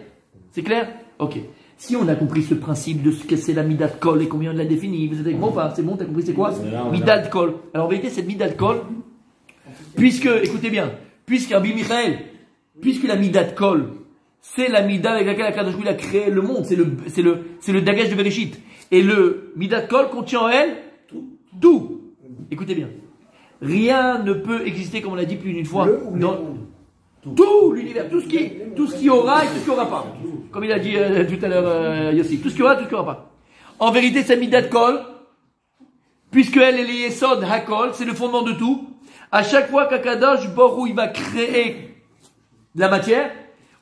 C'est clair? Ok. Si on a compris ce principe de ce que c'est la midat kol et combien on l'a défini, vous êtes avec moi ou pas? C'est bon, t'as compris c'est quoi? Midat kol. Alors en vérité, cette midat kol, puisque, écoutez bien, puisque Rabbi Michael, puisque la midat kol, c'est la mida avec laquelle Akadosh Baruch Hu a créé le monde, c'est le dagage de Bereshit. Et le midat kol contient en elle tout. Écoutez bien. Rien ne peut exister, comme on l'a dit plus d'une fois, dans tout l'univers, tout ce qui aura et tout ce qui aura pas. Comme il a dit tout à l'heure Yossi, tout ce qui aura, tout ce qui aura pas. En vérité, cette midat kol, puisque elle est liée Yesod Hakol, c'est le fondement de tout. À chaque fois qu'Akadosh Baruch Hu il va créer de la matière,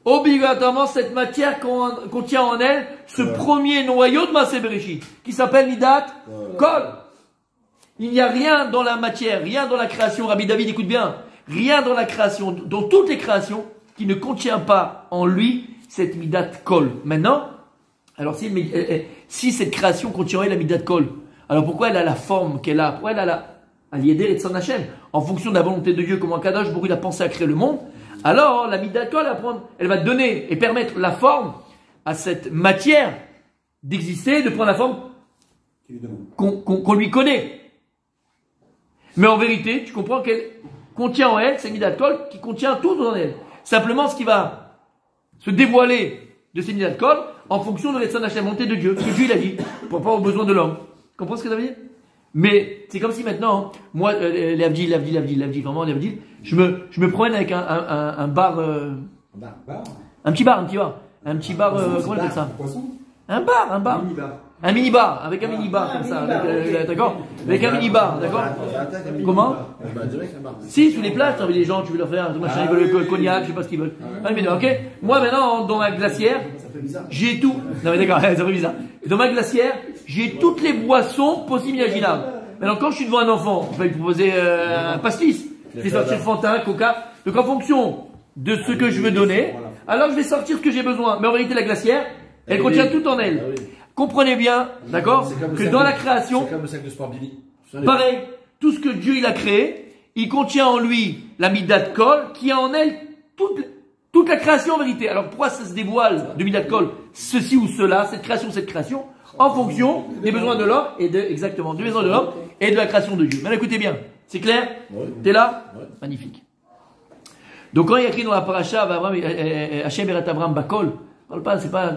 obligatoirement cette matière contient en elle ce premier noyau de Maaseh Bereshit, qui s'appelle midat kol. Il n'y a rien dans la matière, rien dans la création, Rabbi David, écoute bien, rien dans la création, dans toutes les créations, qui ne contient pas en lui cette midat kol. Maintenant, alors si cette création contient en elle la midat kol, alors pourquoi elle a la forme qu'elle a? Pourquoi elle a la Aliéder et Tzon Hashem, en fonction de la volonté de Dieu, comment Kadosh Baruch Hu il a pensé à créer le monde? Alors la midat kol, elle va donner et permettre la forme à cette matière d'exister, de prendre la forme qu'on lui connaît. Mais en vérité, tu comprends qu'elle contient en elle, c'est midat kol qui contient tout en elle. Simplement, ce qui va se dévoiler de ces midat kol en fonction de l'Etzon Hashem, volonté de Dieu, ce que Dieu il a dit, pour rapport aux besoins de l'homme. Tu comprends ce que ça veut dire? Mais c'est comme si maintenant, moi, l'Avdil, vraiment l'Avdil, je me promène avec un bar, un petit bar, comment on appelle ça? Un bar. Un mini-bar, avec un mini-bar comme ça, d'accord? Avec un mini-bar, d'accord? Comment? Si, sous les plages, tu as envie les gens, tu veux leur faire un machin, ils veulent le cognac, je sais pas ce qu'ils veulent. Ok? Moi maintenant, dans ma glacière, j'ai tout. Non mais d'accord, ça fait bizarre. Dans ma glacière, j'ai toutes les boissons possibles et imaginables. Maintenant, quand je suis devant un enfant, je vais lui proposer un pastis. Je vais sortir le Fanta, Coca. Donc en fonction de ce que je veux donner, alors je vais sortir ce que j'ai besoin. Mais en réalité, la glacière, elle contient tout en elle. Comprenez bien, d'accord, que dans la création, c'est comme le sac de sport Billy. Pareil, tout ce que Dieu il a créé, il contient en lui la midat kol, qui a en elle toute la création en vérité. Alors pourquoi ça se dévoile de midat kol, ceci ou cela, cette création, en fonction des besoins de l'homme et exactement, des besoins de l'homme et de la création de Dieu. Maintenant écoutez bien, c'est clair? T'es là? Magnifique. Donc quand il y a écrit dans la paracha, Hashem eret Avram bakol, c'est pas,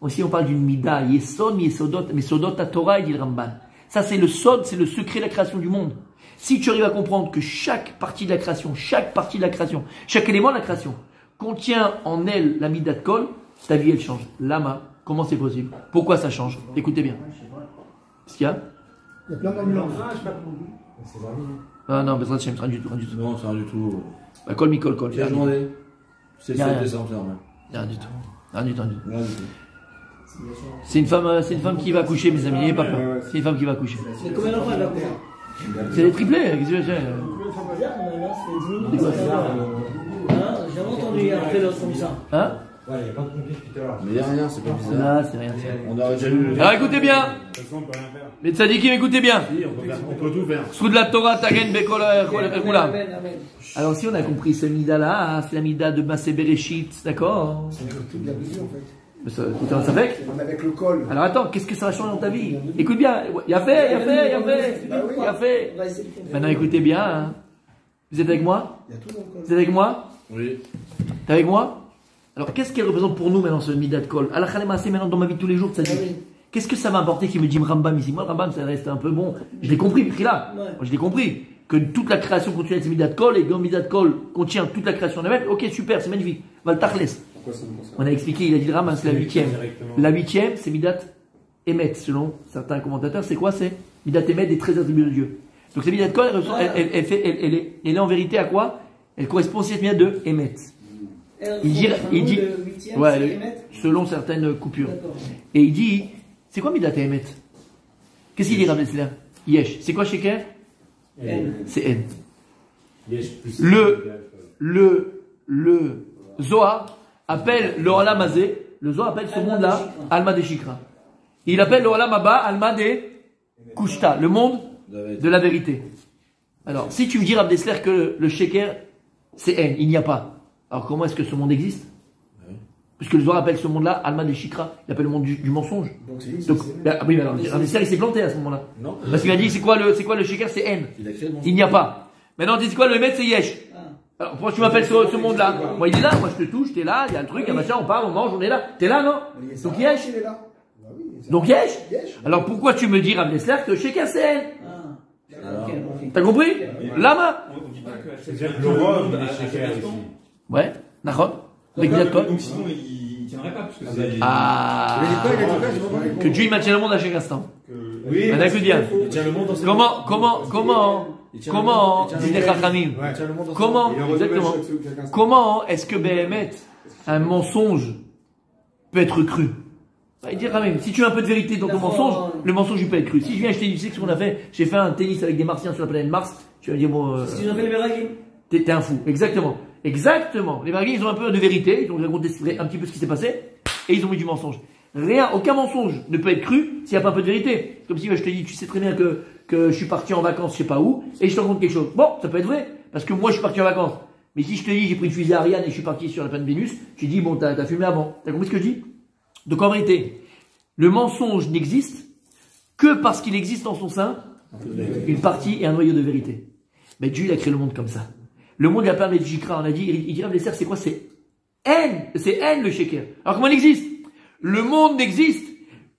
aussi on parle d'une mida, yesod, mesodot à Torah, dit le Ramban. Ça c'est le sod, c'est le secret de la création du monde. Si tu arrives à comprendre que chaque partie de la création, chaque élément de la création, contient en elle la midat kol, ta vie elle change. Lama, comment c'est possible? Pourquoi ça change? Écoutez bien. Qu'est-ce qu'il y a? Il y a plein d'ambulances. Ah non, mais ça, c'est rien du tout. Non, c'est rien du tout. Bah, kol mi kol. J'ai demandé. C'est rien. 7 décembre, c'est normal. Rien du tout. Rien du tout. Rien du tout. C'est une femme qui va accoucher, mes amis, n'ayez pas peur. C'est une femme qui va accoucher. C'est combien d'enfants elle a fait? C'est des triplés, qu'est-ce que tu veux? J'ai jamais entendu hier après l'autre comme ça. Hein? Ouais, il n'y a pas de pompiers depuis tout à l'heure. Mais il n'y a rien, c'est pas bizarre. Non, c'est rien. On aurait déjà eu. Alors écoutez bien, De toute façon, on peut rien faire. les tzadikim, écoutez bien. Si, on peut tout faire. Sous de la Torah, Tagen, Bekol, Kula. Amen, amen. Alors si on a compris ce mida-là, c'est la mida de Maaseh Bereshit, d'accord? C'est toute la vie en fait. Ça fait? Même avec le col. Alors attends, qu'est-ce que ça va changer dans ta vie? Écoute bien, il a fait. On va essayer de comprendre. Maintenant écoutez bien, hein. Vous êtes avec moi? Il y a tout dans le col. Vous êtes avec moi? Oui. T'es avec moi? Alors qu'est-ce qu'elle représente pour nous maintenant ce midat kol? Allah Khalem Maaseh maintenant dans ma vie de tous les jours, ça dit. Qu'est-ce que ça va apporter qui me dit Rambam ici? Moi le Rambam ça reste un peu bon. Je l'ai compris, pris là. Ouais. Je l'ai compris. Que toute la création contient ces midat kol et que midat kol contient toute la création de la Ok, super, c'est magnifique. Va le tachles. Pourquoi ça me concerne? On a expliqué, il a dit le Rambam, c'est la 8e. La 8e, c'est midat émet, selon certains commentateurs. C'est quoi? C'est midat émet des 13 attributs de Dieu. Donc cette midat kol, elle est en vérité à quoi? Elle correspond aussi à cette midat de émet. Il dit, ouais, selon certaines coupures. Et il dit, c'est quoi midat émet? Qu'est-ce qu'il dit Rabbi Sler? Yesh. C'est quoi sheker? C'est N. Le Zohar appelle le Olam Hazé, le Zohar appelle ce monde-là Alma de Shikra. Il appelle le Olam Haba Alma de Kushta, le monde de la vérité. Alors, si tu me dis Rabbi Sler que le sheker c'est N, il n'y a pas. Alors comment est-ce que ce monde existe? Puisque le Zohar appelle ce monde-là Alma de Shikra, il appelle le monde du mensonge. Donc c'est Donc, oui, mais alors, Rav Dessler, il s'est planté à ce moment-là. Non. Parce qu'il a dit, c'est quoi le Shikar, c'est haine. Il a créé le mensonge. Il n'y a pas. Maintenant, on dit, c'est quoi le Emet, c'est Yesh. Alors, pourquoi tu m'appelles ce monde-là? Moi, il est là, moi, je te touche, t'es là, il y a le truc, il y a machin, on parle, on mange, on est là. T'es là, non? Donc, Yesh. Il est là. Donc, Yesh. Alors, pourquoi tu me dis, Rav Dessler, que Shikar, c'est haine? T'as compris? Lama. C'est-à-dire que le roi, il est chez ici. Ouais, Nahon. Avec Gilad Kol. Donc sinon, il tiendrait pas, parce que c'est... Ah. Que Dieu, il maintient le monde à chaque instant. Oui. On a que dire. Il tient le monde dans ses Comment, dit les Chachamim, Il tient le monde dans ses comment, Il en renouvelle exactement, chaque instant. comment est-ce que Béhémet, un mensonge, peut être cru? Il dit Chachamim, si tu as un peu de vérité dans ton mensonge, le mensonge il peut être cru. Si je viens acheter, tu sais ce qu'on a fait, j'ai fait un tennis avec des martiens sur la planète Mars, tu vas dire bon, Si j'en fais les Meragim. t'es un fou. Exactement. Exactement. Les Meragim, ils ont un peu de vérité, ils ont raconté un petit peu ce qui s'est passé, et ils ont mis du mensonge. Rien, aucun mensonge ne peut être cru s'il n'y a pas un peu de vérité. Comme si je te dis, tu sais très bien que je suis parti en vacances, je sais pas où, et je te raconte quelque chose. Bon, ça peut être vrai, parce que moi je suis parti en vacances. Mais si je te dis, j'ai pris une fusée Ariane et je suis parti sur la planète Vénus, tu dis, bon, t'as fumé avant. T'as compris ce que je dis? Donc en vérité, le mensonge n'existe que parce qu'il existe en son sein une partie et un noyau de vérité. Mais Dieu, il a créé le monde comme ça. Le monde, il a pas de Jikra, on a dit, il dirait, les serfs, c'est quoi? C'est haine le Sheker. Alors comment il existe? Le monde n'existe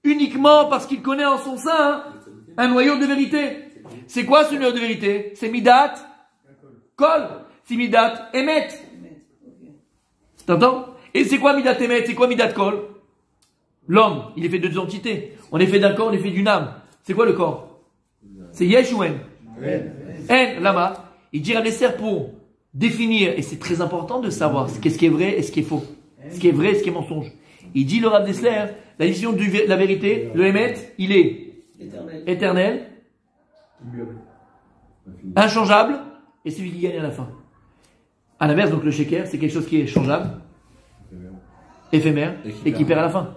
uniquement parce qu'il connaît en son sein un noyau de vérité. C'est quoi ce noyau de vérité? C'est Midat Kol. C'est Midat Emet. T'entends? Et c'est quoi Midat Emet? C'est quoi Midat Kol? L'homme, il est fait de deux entités. On est fait d'un corps, on est fait d'une âme. C'est quoi le corps? C'est Yesh ou En? En, Lama. Il dit à Nesser pour définir, et c'est très important de savoir qu'est-ce qui est vrai et ce qui est faux. Ce qui est vrai et ce qui est mensonge. Il dit le Rav Dessler, la décision de la vérité, le Emet, il est éternel, inchangeable, et celui qui gagne à la fin. À l'inverse, donc le Sheker, c'est quelque chose qui est changeable, éphémère, et qui perd à la fin.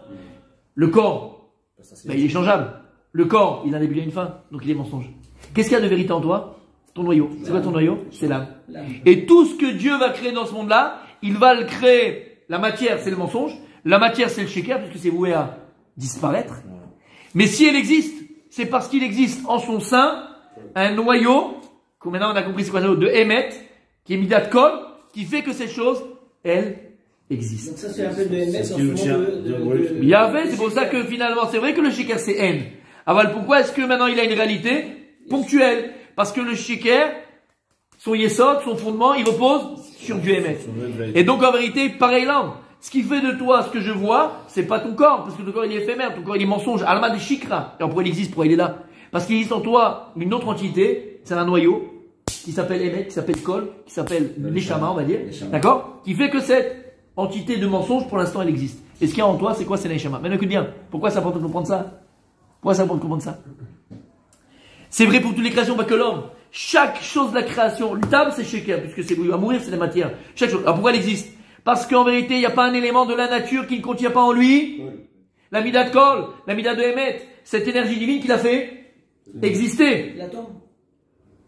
Le corps, ben, il est changeable. Le corps, il a un début et une fin, donc il est mensonge. Qu'est-ce qu'il y a de vérité en toi? Ton noyau. C'est quoi ton noyau? C'est l'âme. Et tout ce que Dieu va créer dans ce monde-là, il va le créer. La matière, c'est le mensonge. La matière, c'est le Sheker, puisque c'est voué à disparaître. Mais si elle existe, c'est parce qu'il existe en son sein un noyau, que maintenant on a compris c'est quoi le de Emet, qui est Midat Kol, qui fait que cette chose, elle existe. Donc ça c'est un peu de Emet dans ce monde Il y avait, c'est pour ça que finalement, c'est vrai que le Sheker c'est haine. Aval, pourquoi est-ce que maintenant il a une réalité ponctuelle? Parce que le Sheker, son Yesod, son fondement, il repose sur du Emet. Et donc en vérité, pareil là. Ce qui fait de toi ce que je vois, c'est pas ton corps, parce que ton corps il est éphémère, ton corps il est mensonge. Alma de Shikra. Et pourquoi il existe, pourquoi il est là? Parce qu'il existe en toi une autre entité, c'est un noyau, qui s'appelle Emet, qui s'appelle Kol, qui s'appelle Neshama, on va dire. D'accord? Qui fait que cette entité de mensonge, pour l'instant, elle existe. Et ce qu'il y a en toi, c'est quoi? C'est Neshama. Mais écoute bien, pourquoi c'est important de comprendre ça? Pourquoi c'est important de comprendre ça? C'est vrai pour toutes les créations, pas que l'homme. Chaque chose de la création, l'âme c'est Sheker, puisque c'est à mourir, c'est la matière. Chaque chose. Alors pourquoi elle existe? Parce qu'en vérité, il n'y a pas un élément de la nature qui ne contient pas en lui la Midat Kol, la Midat de Emet, cette énergie divine qui l'a fait exister. L'atome.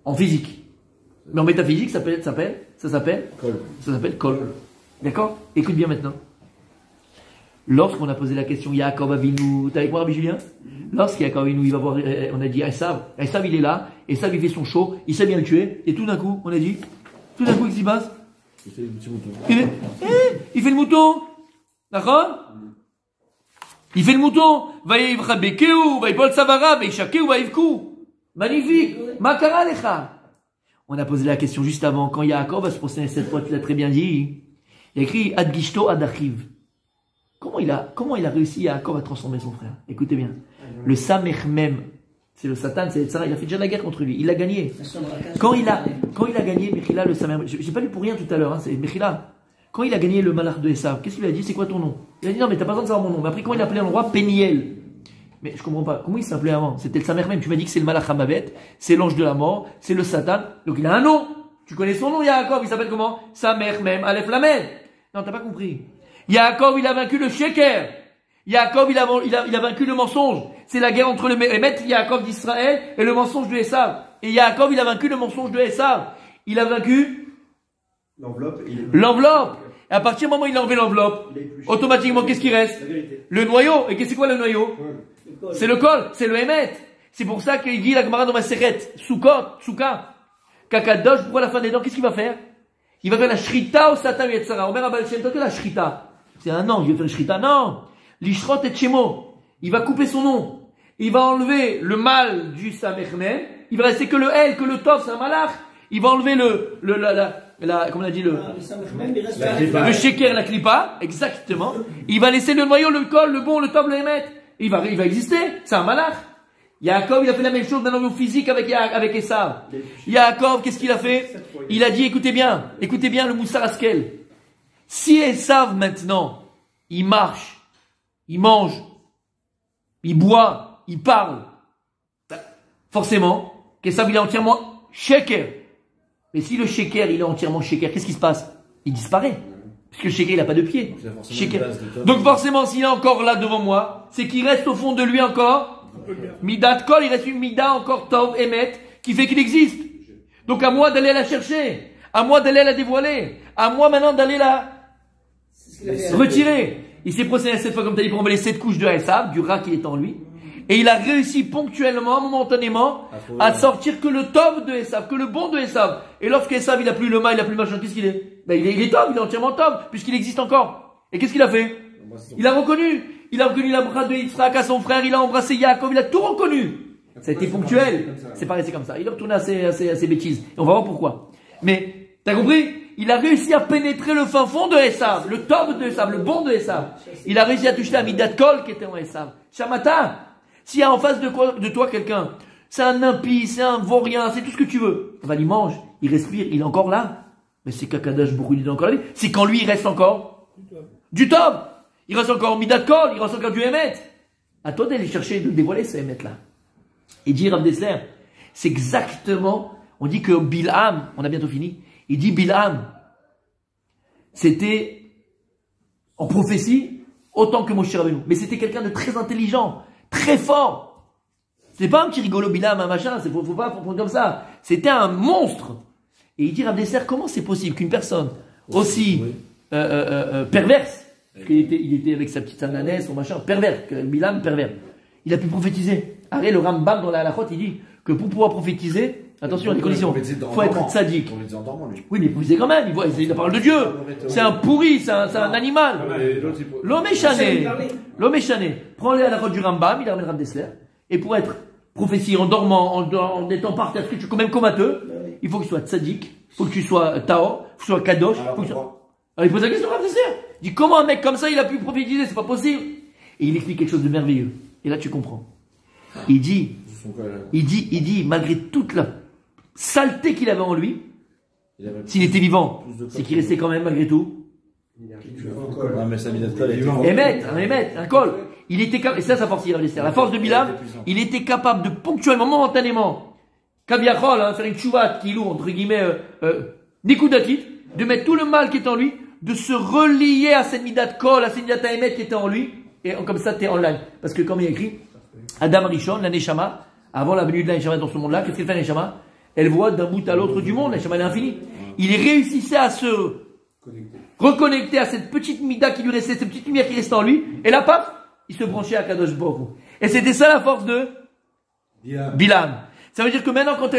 En physique. Mais en métaphysique, ça s'appelle Kol. D'accord? Écoute bien maintenant. Lorsqu'on a posé la question, Yaakov Avinu, t'es avec moi, Rabbi Julien? Lorsqu'Yaakov Avinu, il va voir, on a dit, Esav, il est là, Esav, il fait son show, il sait bien le tuer, et tout d'un coup, on a dit, qu'est-ce qui se passe? Il fait le petit mouton. Il fait le mouton. D'accord? Il fait le mouton. Magnifique. Makara lecha. On a posé la question juste avant. Quand Yaakov va se prosterner cette fois, tu l'as très bien dit. Il a écrit Ad Gishto Ad Achiv. Comment il a réussi Yaakov à transformer son frère? Écoutez bien. Le Samech même. C'est le Satan, c'est le Tzara, il a fait déjà la guerre contre lui, il a gagné. Quand il a gagné, Mechila, le Samer, j'ai pas lu pour rien tout à l'heure, hein, c'est Mechila. Quand il a gagné le Malach de Esav, qu'est-ce qu'il lui a dit? C'est quoi ton nom? Il a dit non, mais t'as pas besoin de savoir mon nom. Mais après, quand il a appelé l'endroit Péniel, mais je comprends pas, comment il s'appelait avant? C'était le Samer même, tu m'as dit que c'est le Malach Hamavet, c'est l'ange de la mort, c'est le Satan, donc il a un nom. Tu connais son nom, Yaakov, il s'appelle comment? Samer même, Aleph Lamed. Non, t'as pas compris. Yaakov, il a vaincu le Sheker. Yaakov, il a vaincu le mensonge. C'est la guerre entre le Emet, Yaakov d'Israël, et le mensonge de Esav. Et Yaakov, il a vaincu le mensonge de Esav. Il a vaincu l'enveloppe. Et à partir du moment où il a enlevé l'enveloppe, automatiquement, qu'est-ce qui reste? Le noyau. Et c'est quoi le noyau? C'est le col, c'est le Hémet. C'est pour ça qu'il dit la Gemara dans ma Seret, Souka, Kakadosh, pourquoi la fin des dents, qu'est-ce qu'il va faire? Il va faire la Shrita au Satan Yetzara. Omer Abal Shem, toi que la Shrita. C'est un an, il va faire la Shrita. Non. L'Ishrot et Shemo. Il va couper son nom. Il va enlever le mal du Samechnen. Il va rester que le El, que le Tov, c'est un malach. Il va enlever comme on a dit, le Sheker, la Klipa. Exactement. Il va laisser le noyau, le Kol, le bon, le Tov, le Hémet. Il va exister. C'est un malach. Yaakov, il a fait la même chose d'un niveau physique avec Esav. Yaakov, qu'est-ce qu'il a fait? Il a dit, écoutez bien le Moussar Askel. Si Esav maintenant, il marche, il mange, il boit, il parle, forcément, qu'Esav il est entièrement sheker. Mais si le sheker il est entièrement sheker, qu'est-ce qui se passe? Il disparaît. Parce que le sheker il n'a pas de pied. Donc forcément, s'il est encore là devant moi, c'est qu'il reste au fond de lui encore Midat Kol, il reste une Mida encore Tov, Emet, qui fait qu'il existe. Donc à moi d'aller la chercher, à moi d'aller la dévoiler, à moi maintenant d'aller la retirer. Il s'est procédé cette fois, comme tu as dit, pour enlever les 7 couches de Esav, du rat qui est en lui. Et il a réussi ponctuellement, momentanément, à sortir que le Tov de Esav, que le bon de Esav. Et lorsque Esav, il a plus le mal, il a plus le machin, qu'est-ce qu'il est? Ben, il est Tov, il est entièrement Tov, puisqu'il existe encore. Et qu'est-ce qu'il a fait? Il a reconnu la bras de Yitzhak à son frère, il a embrassé Yaakov, il a tout reconnu. Ça a été ponctuel. C'est pas resté comme ça. Il a retourné à ses bêtises. Et on va voir pourquoi. Mais, t'as compris? Il a réussi à pénétrer le fin fond de Esav, le top de Esav, le bon de Esav. Il a réussi à toucher la Midat Kol qui était en Esav. Shamata, s'il y a en face de toi quelqu'un, c'est un impie, c'est un vaurien, c'est tout ce que tu veux. Il mange, il respire, il est encore là. Mais c'est Kakadash Bourou, il est encore là. C'est quand lui, il reste encore du top. Il reste encore Midat Kol, il reste encore du Hémet. À toi d'aller chercher, de dévoiler ce Hémet-là. Et dire Rav Dessler, c'est exactement, on dit que Bilham, on a bientôt fini, il dit Bilham, c'était en prophétie autant que Moshe Rabbeinu. Mais c'était quelqu'un de très intelligent, très fort. C'est pas un petit rigolo Bilham, un machin, faut pas comprendre comme ça. C'était un monstre. Et il dit Rav Dessler, comment c'est possible qu'une personne aussi perverse, parce qu'il était avec sa petite sananès, son machin, pervers, que Bilham pervers. Il a pu prophétiser. Arrête, le Rambam dans la halachot, il dit que pour pouvoir prophétiser, attention, il y a des conditions. Il faut être tzaddik. Oui, mais il prophétisait quand même. Il la parole de Dieu. C'est un pourri, c'est un animal. L'homme est chané. Prends les halachot du Rambam, il ramène Rav Dessler. Et pour être prophétie en dormant, en étant par terre, quand même comateux, il faut que tu sois tzaddik, il faut que tu sois taor, il faut que tu sois kadosh. Alors il pose la question à Rav Dessler. Il dit comment un mec comme ça il a pu prophétiser, c'est pas possible. Et il explique quelque chose de merveilleux. Et là tu comprends. Il dit, malgré toute la saleté qu'il avait en lui, s'il était vivant, c'est qu'il restait quand même malgré tout. Un col. Il était capable, et ça sa force, la force de Bilham, il était capable de ponctuellement, momentanément, Kaviachol, faire une chouvat qui loue, entre guillemets, Nikudatit, de mettre tout le mal qui est en lui, de se relier à cette midat kol, à cette midat haemet qui était en lui, et comme ça t'es en ligne. Parce que comme il y a écrit, Adam Rishon, la Neshama, avant la venue de la Neshama dans ce monde-là, qu'est-ce qu'elle fait la Neshama? Elle voit d'un bout à l'autre du monde, la Neshama elle est infinie. Il réussissait à se reconnecter à cette petite mida qui lui restait, cette petite lumière qui restait en lui, et là, paf, il se branchait à Kadosh Baruch. Et c'était ça la force de Bilham. Ça veut dire que maintenant, quand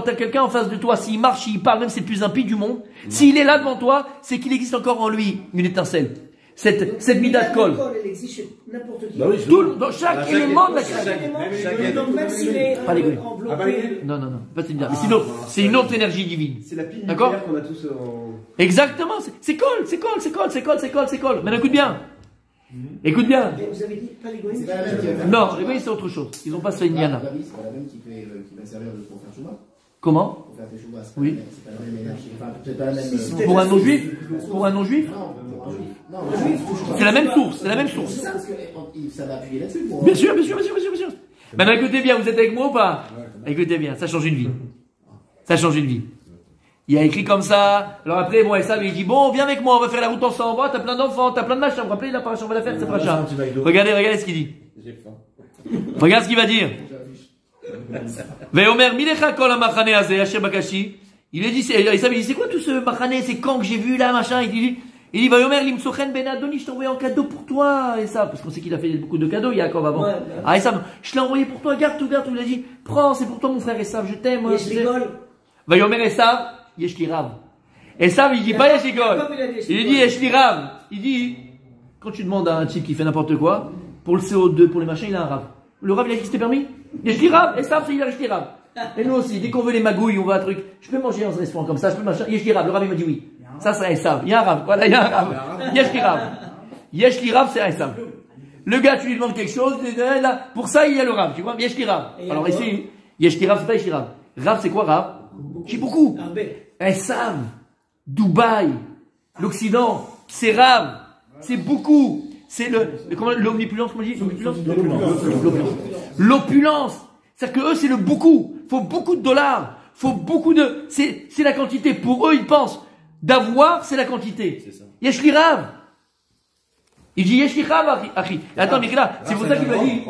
t'as quelqu'un en face de toi, s'il marche, s'il parle, même c'est le plus impie du monde, s'il est là devant toi, c'est qu'il existe encore en lui une étincelle. Cette midat kol. Elle existe chez n'importe qui. Bah oui, Dans chaque élément de la création. Donc même s'il est en bloqué. Non. Pas cette midat. Mais c'est une autre énergie divine. C'est la pile d'accord nucléaire qu'on a tous en... Exactement. C'est kol. Maintenant écoute bien. Écoute bien. Vous avez dit pas l'égoïsme. Non, l'égoïsme c'est autre chose. Ils n'ont pas ce Indiana. C'est pas la même qui va servir pour faire chouba. Comment? Pour faire tes choubas. Oui. C'est pas la même énergie. Enfin, peut-être pas la même. Pour un non-juif? Pour un non-juif? Non, pour un juif. Non, un juif. C'est la même source. C'est la même source. C'est ça, parce que ça va appuyer là-dessus. Bien sûr. Maintenant écoutez bien, vous êtes avec moi ou pas? Écoutez bien, ça change une vie. Il y a écrit comme ça. Alors après, bon, Esav, il dit, bon, viens avec moi, on va faire la route ensemble. T'as plein d'enfants, t'as plein de machins. Vous vous rappelez, la paracha, on va la faire, c'est paracha. Regardez ce qu'il dit. Regarde ce qu'il va dire. Veomer, milecha kol ha-machane hazeh, asher bakashi. Il a dit, Esav, il dit, c'est quoi tout ce machane, ces camps que j'ai vus là, machin? Il dit, Il dit, Vayomer limsochen ben Adoni, je t'ai envoyé en cadeau pour toi, et ça, parce qu'on sait qu'il a fait beaucoup de cadeaux, Yaakov avant. Ouais, Ah, et ça, je l'ai envoyé pour toi, garde tout, il a dit, prends, c'est pour toi mon frère Esav, je t'aime. Et je rigole. Vayomer Esav, yesh li rav. Esav, il dit pas yesh li gol. Il dit yesh li rav. Il dit, quand tu demandes à un type qui fait n'importe quoi, pour le CO2, pour les machins, il a un rav. Le rav, il a dit que c'était permis? Yesh li rav, Esav, c'est il a yesh li rav. Et nous aussi, dès qu'on veut les magouilles, on veut un truc. Je peux manger dans un restaurant comme ça, je peux machin. Yesh li rav. Le rav, il m'a dit oui. Ça, c'est Esav. Il y a un rav. Voilà, il y a un rav. Yesh li rav. Yesh li rav, c'est Esav. Le gars, tu lui demandes quelque chose, là, pour ça, il y a le rav. Tu vois? Yesh li rav. Alors ici, yesh li rav, c'est pas yesh li rav. Rav, c'est quoi rav? J'ai beaucoup. Esav. Dubaï. L'Occident. C'est rav. C'est beaucoup. C'est l'omnipulence, comment on dit? L'opulence. C'est-à-dire que eux, c'est le beaucoup. Faut beaucoup de dollars. Faut beaucoup de, c'est la quantité. Pour eux, ils pensent d'avoir, c'est la quantité. Yesh li rav. Il dit yesh li rav, akhi. Attends, mais là, c'est pour ça qu'il m'a dit.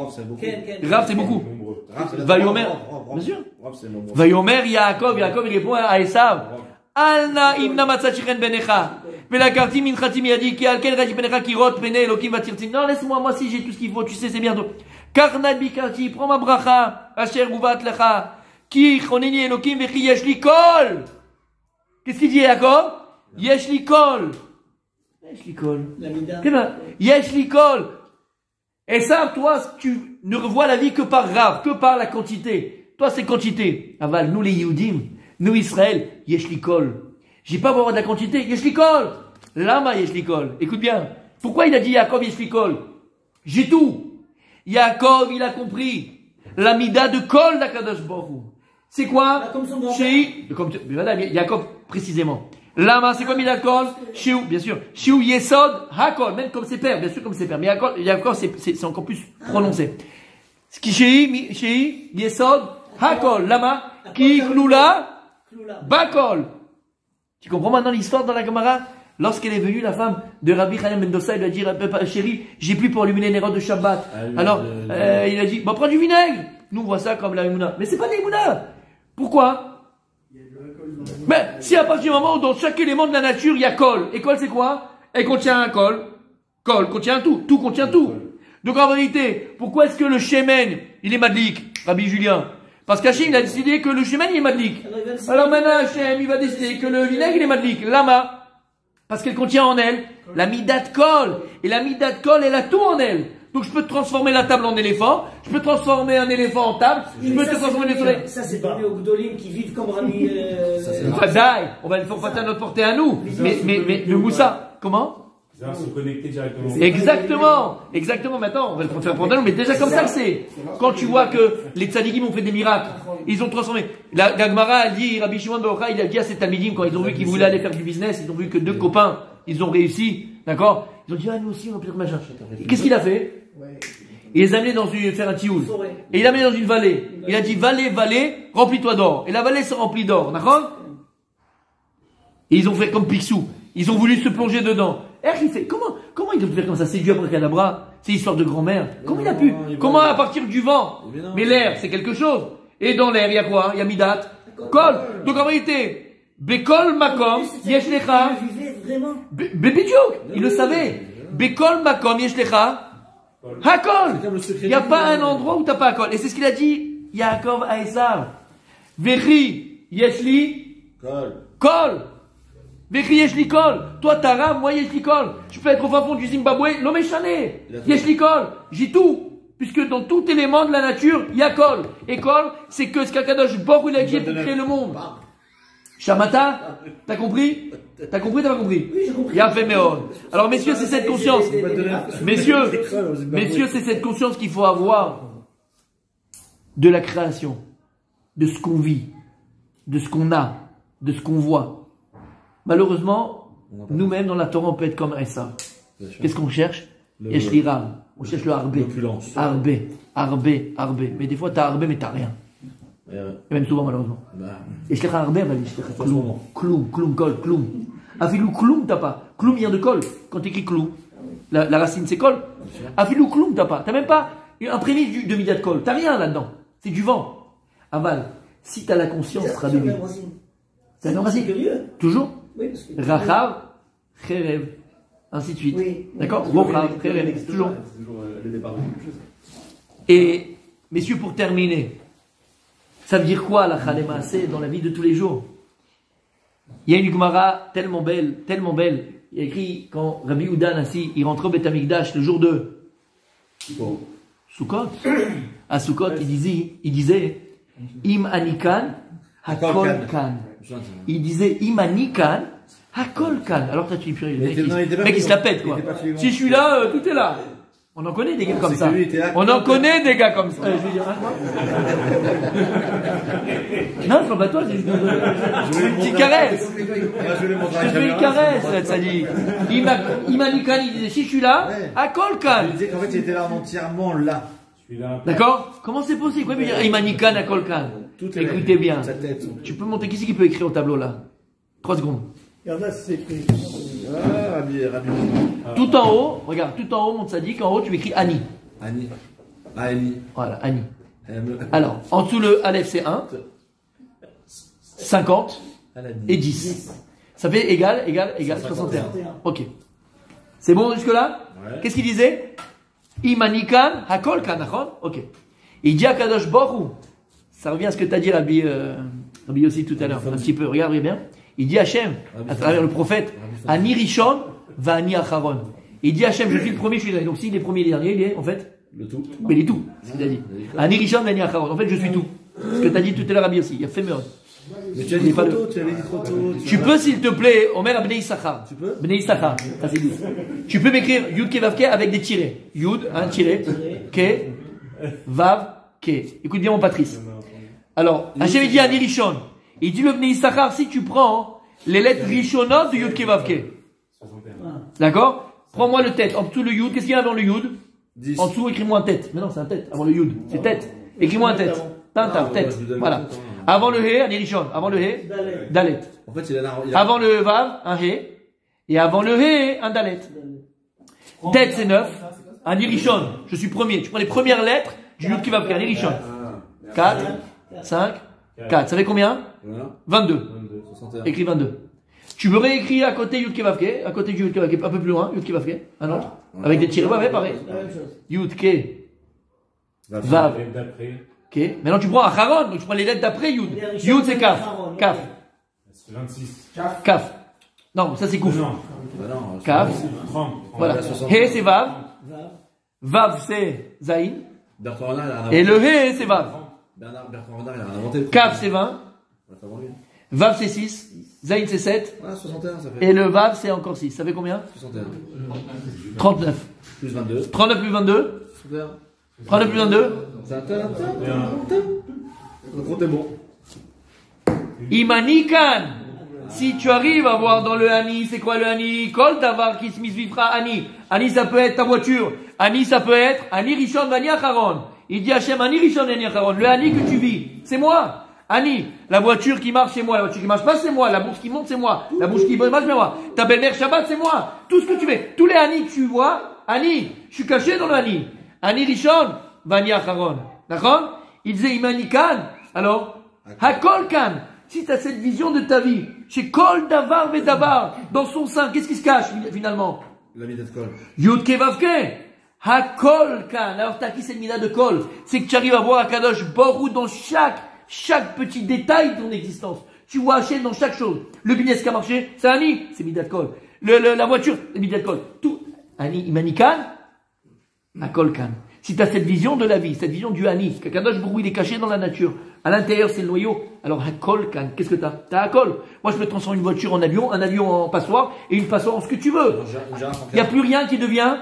Rav, c'est beaucoup. Vayomer. Bien sûr. Vayomer, Yaakov, il répond à Esav. Alna imna matzat shichen benecha. Velakartim minchatim yadi ki alken raji benecha kirot pene elokim vatirtim. Non, laisse-moi, moi si j'ai tout ce qu'il faut, tu sais, c'est bientôt. Karnat bikarti, prends ma bracha. Asher guvat lecha. Ki choneni elokim vechi yesh li kol. Qu'est-ce qu'il dit, Yaakov? Yesh li kol. Yesh li kol. Yesh li kol. Et ça, toi, tu ne revois la vie que par Rav, que par la quantité. Toi, c'est quantité. Aval, nous les Yehudim, nous Israël, yesh li kol. J'ai pas besoin de la quantité, yesh li kol. Lama yesh li kol. Écoute bien. Pourquoi il a dit Yaakov yesh li kol? J'ai tout. Yaakov, il a compris. La mida de kol d'Akadosh Baruch Hu. C'est quoi? Comme Yaakov, précisément. Lama, c'est quoi mida de kol? Shiu, bien sûr. Shiu yesod hakol. Même comme ses pères, bien sûr comme ses pères. Mais Yaakov, c'est encore plus prononcé. Shei yesod hakol. Lama, ki klula bakol. Tu comprends maintenant l'histoire dans la Gemara? Lorsqu'elle est venue, la femme de Rabbi Chaim ben Dossa, elle lui a dit, chérie, j'ai plus pour allumer les nérodes de Shabbat. Alors, il a dit, bah, prends du vinaigre. Nous, on voit ça comme la Emouna. Mais c'est pas de l'Emouna. Pourquoi? Mais, si à partir du moment où dans chaque élément de la nature, il y a kol. Et kol, c'est quoi? Elle contient un kol. Kol contient tout. Tout contient tout. Donc, en vérité, pourquoi est-ce que le shemen, il est madlik? Rabbi Julien. Parce qu'Hachem, il a décidé que le shemen, il est madlik. Alors maintenant, Hachem, il va décider que le vinaigre, il est madlik. Lama. Parce qu'elle contient en elle la midat kol. Et la midat kol, elle a tout en elle. Donc je peux transformer la table en éléphant, je peux transformer un éléphant en table, je peux transformer le soleil. Ça, c'est parmi aux Gdolim qui vivent comme Rabbi. On va le faire à notre portée à nous. Mais le Moussa, comment? Se connecter directement. Exactement. Maintenant, on va le faire prendre à nous. Mais déjà comme ça, c'est. Quand tu vois que les tzadikim ont fait des miracles, ils ont transformé. La Gemara a dit, Rabbi Shimon ben Yochai, il a dit à ces talmidim, quand ils ont vu qu'ils voulaient aller faire du business, ils ont vu que deux copains, ils ont réussi, d'accord? Ils ont dit, ah, nous aussi, on va faire machin. Qu'est-ce qu'il a fait? Il les a amenés faire un tioul. Et il l'a amené dans une vallée. Il a dit, vallée, remplis-toi d'or. Et la vallée se remplit d'or, d'accord? Et ils ont fait comme Picsou. Ils ont voulu se plonger dedans. Il fait, comment il peut faire comme ça? C'est du abracadabra. C'est histoire de grand-mère. Comment il a pu? Comment à partir du vent? Mais l'air, c'est quelque chose. Et dans l'air, il y a quoi? Il y a midat. Kol. Donc en réalité, Bekol makom, yesh lecha. Bébidiouk. Il le savait. Bekol makom, yesh lecha. Hakol. Il n'y a pas un endroit où t'as pas Hakol. Et c'est ce qu'il a dit, Yaakov à Esav. Vechi, yesh li. Kol. Vechi yesh li kol. Toi t'as Rav, moi yesh li kol. Je peux être au fin fond du Zimbabwe, l'homme est chané. Yesh li kol. J'ai tout. Puisque dans tout élément de la nature, il y a kol. Et kol, c'est que ce qu'Akadosh Baruch Hu il a dit pour créer le monde. Shamata, t'as compris? T'as compris, t'as pas compris? Oui, j'ai compris. Il a fait méon. Alors messieurs, c'est cette conscience. Messieurs, c'est cette conscience qu'il faut avoir de la création, de ce qu'on vit, de ce qu'on a, de ce qu'on voit. Malheureusement, nous-mêmes dans la Torah, on peut être comme Esav. Qu'est-ce qu'on cherche? Yesh li rav. On cherche le arbé. Arbé. Mais des fois, t'as arbé, mais t'as rien. Et même souvent, malheureusement. Yesh li arbé, mais yesh li kloum, kol, kloum. Afilou kloum, t'as pas. Kloum vient de kol. Quand t'écris kloum, la racine c'est kol. Afilou kloum, t'as pas. T'as même pas un prémisse de midat kol. T'as rien là-dedans. C'est du vent. Aval. Si t'as la conscience, sera bébé. C'est la racine. Toujours? Oui, parce que. Rachav, cherev. ainsi de suite. Oui. D'accord? Rochav, Keren, toujours. C'est toujours le départ de quelque chose. Et, messieurs, pour terminer, ça veut dire quoi la Khalemase dans la vie de tous les jours? Il y a une Gemara tellement belle. Il y a écrit quand Rabbi Yehuda Nassi, il rentre au Beth Amikdash le jour de Sukkot. À Sukkot, il disait Im Anikan Hakol Kan. Il disait Im Anikan Hakol Kan. Alors toi tu dis purée, le mec il se la pète quoi. Si je suis là, tout est là. On en connaît des gars comme ça. On en connaît des gars comme ça. Je veux dire, hein, quoi? Non, c'est pas toi, c'est juste une petite caresse. Je te fais une caresse, ça dit. Imanikan, il disait, si je suis là, à Kolkan. Il disait qu'en fait, il était là entièrement là. D'accord? Comment c'est possible? Quoi veut dire Imanikan à Kolkan? Écoutez bien. Tu peux monter, qui c'est qui peut écrire au tableau là? 3 secondes. Il y en a, c'est écrit. Ah, Rabbi. Tout en haut, regarde, tout en haut, mon tzaddik, en haut, tu écris Ani. Annie. Ah, Annie. Voilà, Ani. Alors, en dessous le Aleph, c'est 1, 50 et 10. Ça fait égal, 61. Ok. C'est bon jusque-là? Ouais. Qu'est-ce qu'il disait? Imanikan, Hakol Kanachon. Ok. Il dit à Kadosh Borou. Ça revient à ce que tu as dit, Rabbi aussi tout à l'heure. Un petit peu, regardez bien. Il dit Hachem, à travers le prophète, Ani Rishon va Ani Acharon. Il dit Hachem, je suis le premier, je suis le dernier. Donc s'il est premier et dernier, il est en fait le tout. Mais il est tout, c'est ce qu'il a dit. Ani Rishon va Ani Acharon. En fait, je suis tout. Ce que tu as dit tout à l'heure, Rabbi aussi. Il a fait meurtre. Mais tu as dit trop tôt, tu avais dit trop tôt. Tu peux, s'il te plaît, Omer Bnei Issachar. Tu peux? Bnei Issachar, ça c'est 10. Tu peux m'écrire Yud Ke Vav Ke avec des tirets. Yud, un tiré. Ke, Vav, Ke. Écoute bien mon Patrice. Alors, Hachem il dit Ani Rishon. Il dit le Bnei Issachar, si tu prends les lettres Rishonot de Yud Ke Vav Ke. D'accord? Prends-moi le tête. En dessous le Yud, qu'est-ce qu'il y a avant le Yud? 10. En dessous, écris-moi un tête. Mais non, c'est un tête. Avant le Yud. C'est tête. Écris-moi un tête. Tintin, tête. Voilà. Avant le He, Ani Rishon. Avant le He, Dalet. En fait, il a Avant le Vav, un He. Et avant le He, un Dalet. Tête, c'est 9. Ani Rishon. Je suis premier. Tu prends les premières lettres du Yud Ke Vav Ke. Ani Rishon. 4, 5, 4. Ça fait combien? 22. 61. Écris 22. Tu veux réécrire à côté Yud Ke Vav Ke, à côté du Yud Ke Vav Ke, un peu plus loin, Yud Ke Vav Ke, un autre, avec des tirés, ouais, pareil. Yud Ke Vav Ke. Maintenant tu prends Acharon, donc tu prends les lettres d'après Yud. Yud c'est Kaf. Kaf. C'est 26. Kaf. Non, ça c'est Kouf. Non. Kaf. 30. Voilà. He c'est Vav. Vav c'est Zaïn. Bertrand Renard, il a un Et le He c'est Vav. Bertrand Renard, il a un inventé. Kaf c'est 20. Vav c'est 6. Zaïn c'est 7. Ah, 61, ça fait. Et le Vav c'est encore 6. Ça fait combien? 61. 39. Plus 22. 39 plus 22. 61. 39 plus 22. Le compte est bon. Imanikan. Si tu arrives à voir dans le Ani, c'est quoi le Ani? Kol davar qui se misvivra Ani. Ani ça peut être ta voiture. Ani ça peut être Ani Rishon Vani Acharon. Il dit Hachem Ani Rishon Vani Acharon. Le Ani que tu vis, c'est moi. Ani, la voiture qui marche c'est moi, la voiture qui marche pas c'est moi, la bourse qui monte c'est moi, la bourse qui marche c'est moi, ta belle-mère Shabbat c'est moi, tout ce que tu fais, tous les Ani que tu vois, Ani, je suis caché dans le Ani. Ani Rishon, Vani Acharon. D'accord? Il disait Imanikan, alors, Hakol Kan, si tu as cette vision de ta vie, chez Kol Davar Vedavar, dans son sein, qu'est-ce qui se cache finalement? La mida de Kol. Yud Ke Vav Ke, Hakol Kan, alors t'as qui cette mida de Kol? C'est que tu arrives à voir Akadosh Borou dans chaque petit détail de ton existence. Tu vois Hachem dans chaque chose. Le business qui a marché, c'est Ani, c'est Midat Kol. La voiture, c'est Midat Kol. Tout. Ani, Imanikan, Akol Kan. Si tu as cette vision de la vie, cette vision du Ani, que Kadosh Borou il est caché dans la nature, à l'intérieur c'est le noyau, alors Akol Kan, qu'est-ce que t'as? T'as Akol. Moi je peux transformer une voiture en avion, un avion en passoire, et une passoire en ce que tu veux. Il n'y a plus rien qui devient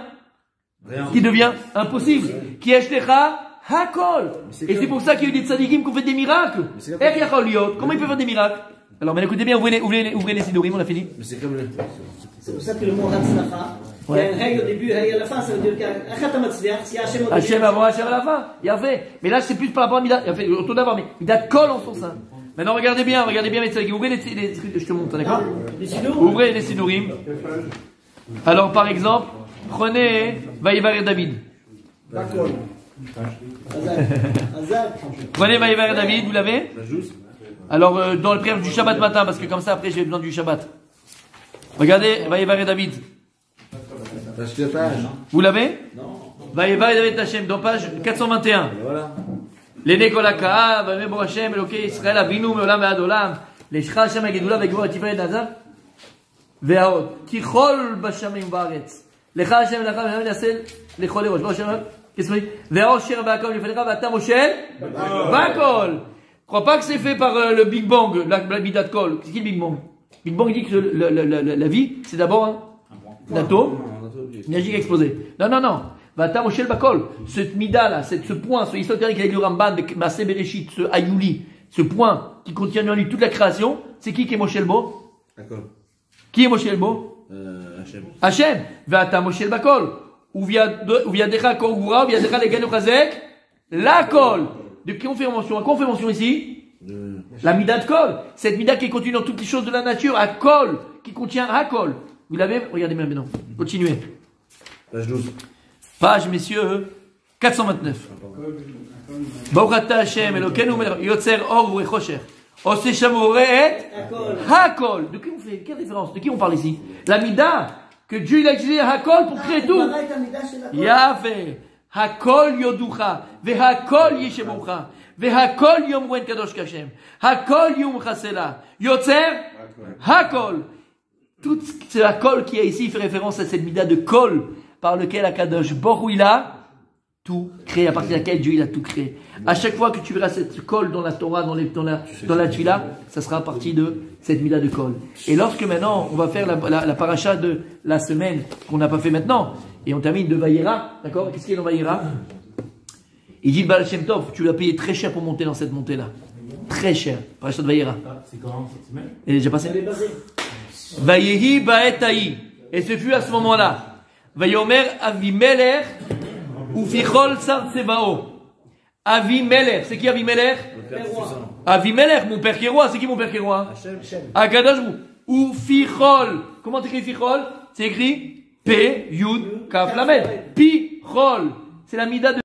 impossible. Qui Echtecha, Hakol. Et c'est pour ça qu'il y a eu des tzadikim qui ont fait des miracles. Comment ils peuvent faire des miracles? Alors, mais écoutez bien, ouvrez les sidorim, on a fini. Mais c'est comme le. C'est pour ça que le mot Hatzlacha, il y a un Hay au début, Hay à la fin, ça veut dire qu'Achat Matzliach, si Hachem au début. Hachem avant, Hachem à la fin. Il a fait. Mais là, c'est plus par rapport à Midat. Il a fait autour d'avoir, mais Midat Kol en son sein. Maintenant, regardez bien mes tzadikim. Ouvrez les, je te montre, d'accord? Ouvrez les sidorim. Alors, par exemple, prenez Vaïvar et David. D'accord. Prenez Vaïvar et David, vous l'avez? Alors, dans le prière du Shabbat matin, parce que comme ça, après, j'ai besoin du Shabbat. Regardez, Vaïvar et David. T'as la page. Vous l'avez? Non. Vaïva et David Hashem, dans page 421. Voilà. L'Ene Kol HaKa'a, Vaïmé Bo Hashem, Elokei Israël, Avinu, Meolam Ve'ad Olam, L'Eshcha Hashem HaGedula, Ve'Gvor HaTiferet Nazar, Ve'Haot, Kichol Bashamim Ba'aretz, L'Echa Hashem L'Echa Hashem L'Asel, L'Echol Erosh, qu'est-ce que c'est? Ve'Osher Ba'akol, L'Efelecha, Ve'Ata Moshel, Ba'akol. Je crois pas que c'est fait par le Big Bang, la Midat Kol. C'est qui le Big Bang? Big Bang, il dit que la vie, c'est d'abord un atome, énergie qui a explosé. Non, non, non. Vata Moshel Bakol. Cette mida là, ce point, ce ésotérique avec le Ramban, Maaseh Bereshit, ce Ayuli, ce point qui contient en lui toute la création, c'est qui est Moshel Bo? D'accord. Qui est Moshel Bo? Hachem. Hachem. Vata Moshel Bakol. Ou via Decha Kol Gvura, ou via Decha Legenu Chazek, la Kol. De qui on fait mention? À quoi on fait mention ici? La mida de Kol. Cette mida qui est contenue dans toutes les choses de la nature, à Kol, qui contient à Kol. Vous l'avez? Regardez maintenant. Continuez. Page 12. Page, messieurs, 429. Baruch Ata Hashem Elokeinu melech yotzer or v'chosher. Oseh shamoreh et hakol. De qui on fait? Quelle référence? De qui on parle ici? La mida que Dieu il a utilisé hakol pour créer tout. Yahvé. Hakol yoducha, vehakol yeshemucha, vehakol yomren kadosh kashem, hakol yom chasela, yotzer, hakol. Tout ce hakol qui est ici fait référence à cette mida de kol par lequel Akadosh Borou il a tout créé, à partir de laquelle Dieu il a tout créé. À chaque fois que tu verras cette kol dans la Torah, dans la Tfila, ça sera à partir de cette mida de kol. Et lorsque maintenant on va faire la paracha de la semaine qu'on n'a pas fait maintenant, et on termine de Vayera, d'accord? Qu'est-ce qu'il y a dans Vayera? Il dit Baal Shem Tov, tu l'as payé très cher pour monter dans cette montée-là. Très cher. Paracha de Vayera. C'est comment cette semaine? Elle est déjà passée? Vayehi Baetaï. Et ce fut à ce moment-là. Vayomer Avimelech ou Fichol Sar Tsebao. Avimelech. C'est qui Avimelech? Avimelech, mon père qui est roi. C'est qui mon père qui est roi? Akadosh ou Fichol. Comment t'écris Fichol? C'est écrit P, Yud, Kaf, Lamed. Pichol. C'est la mida de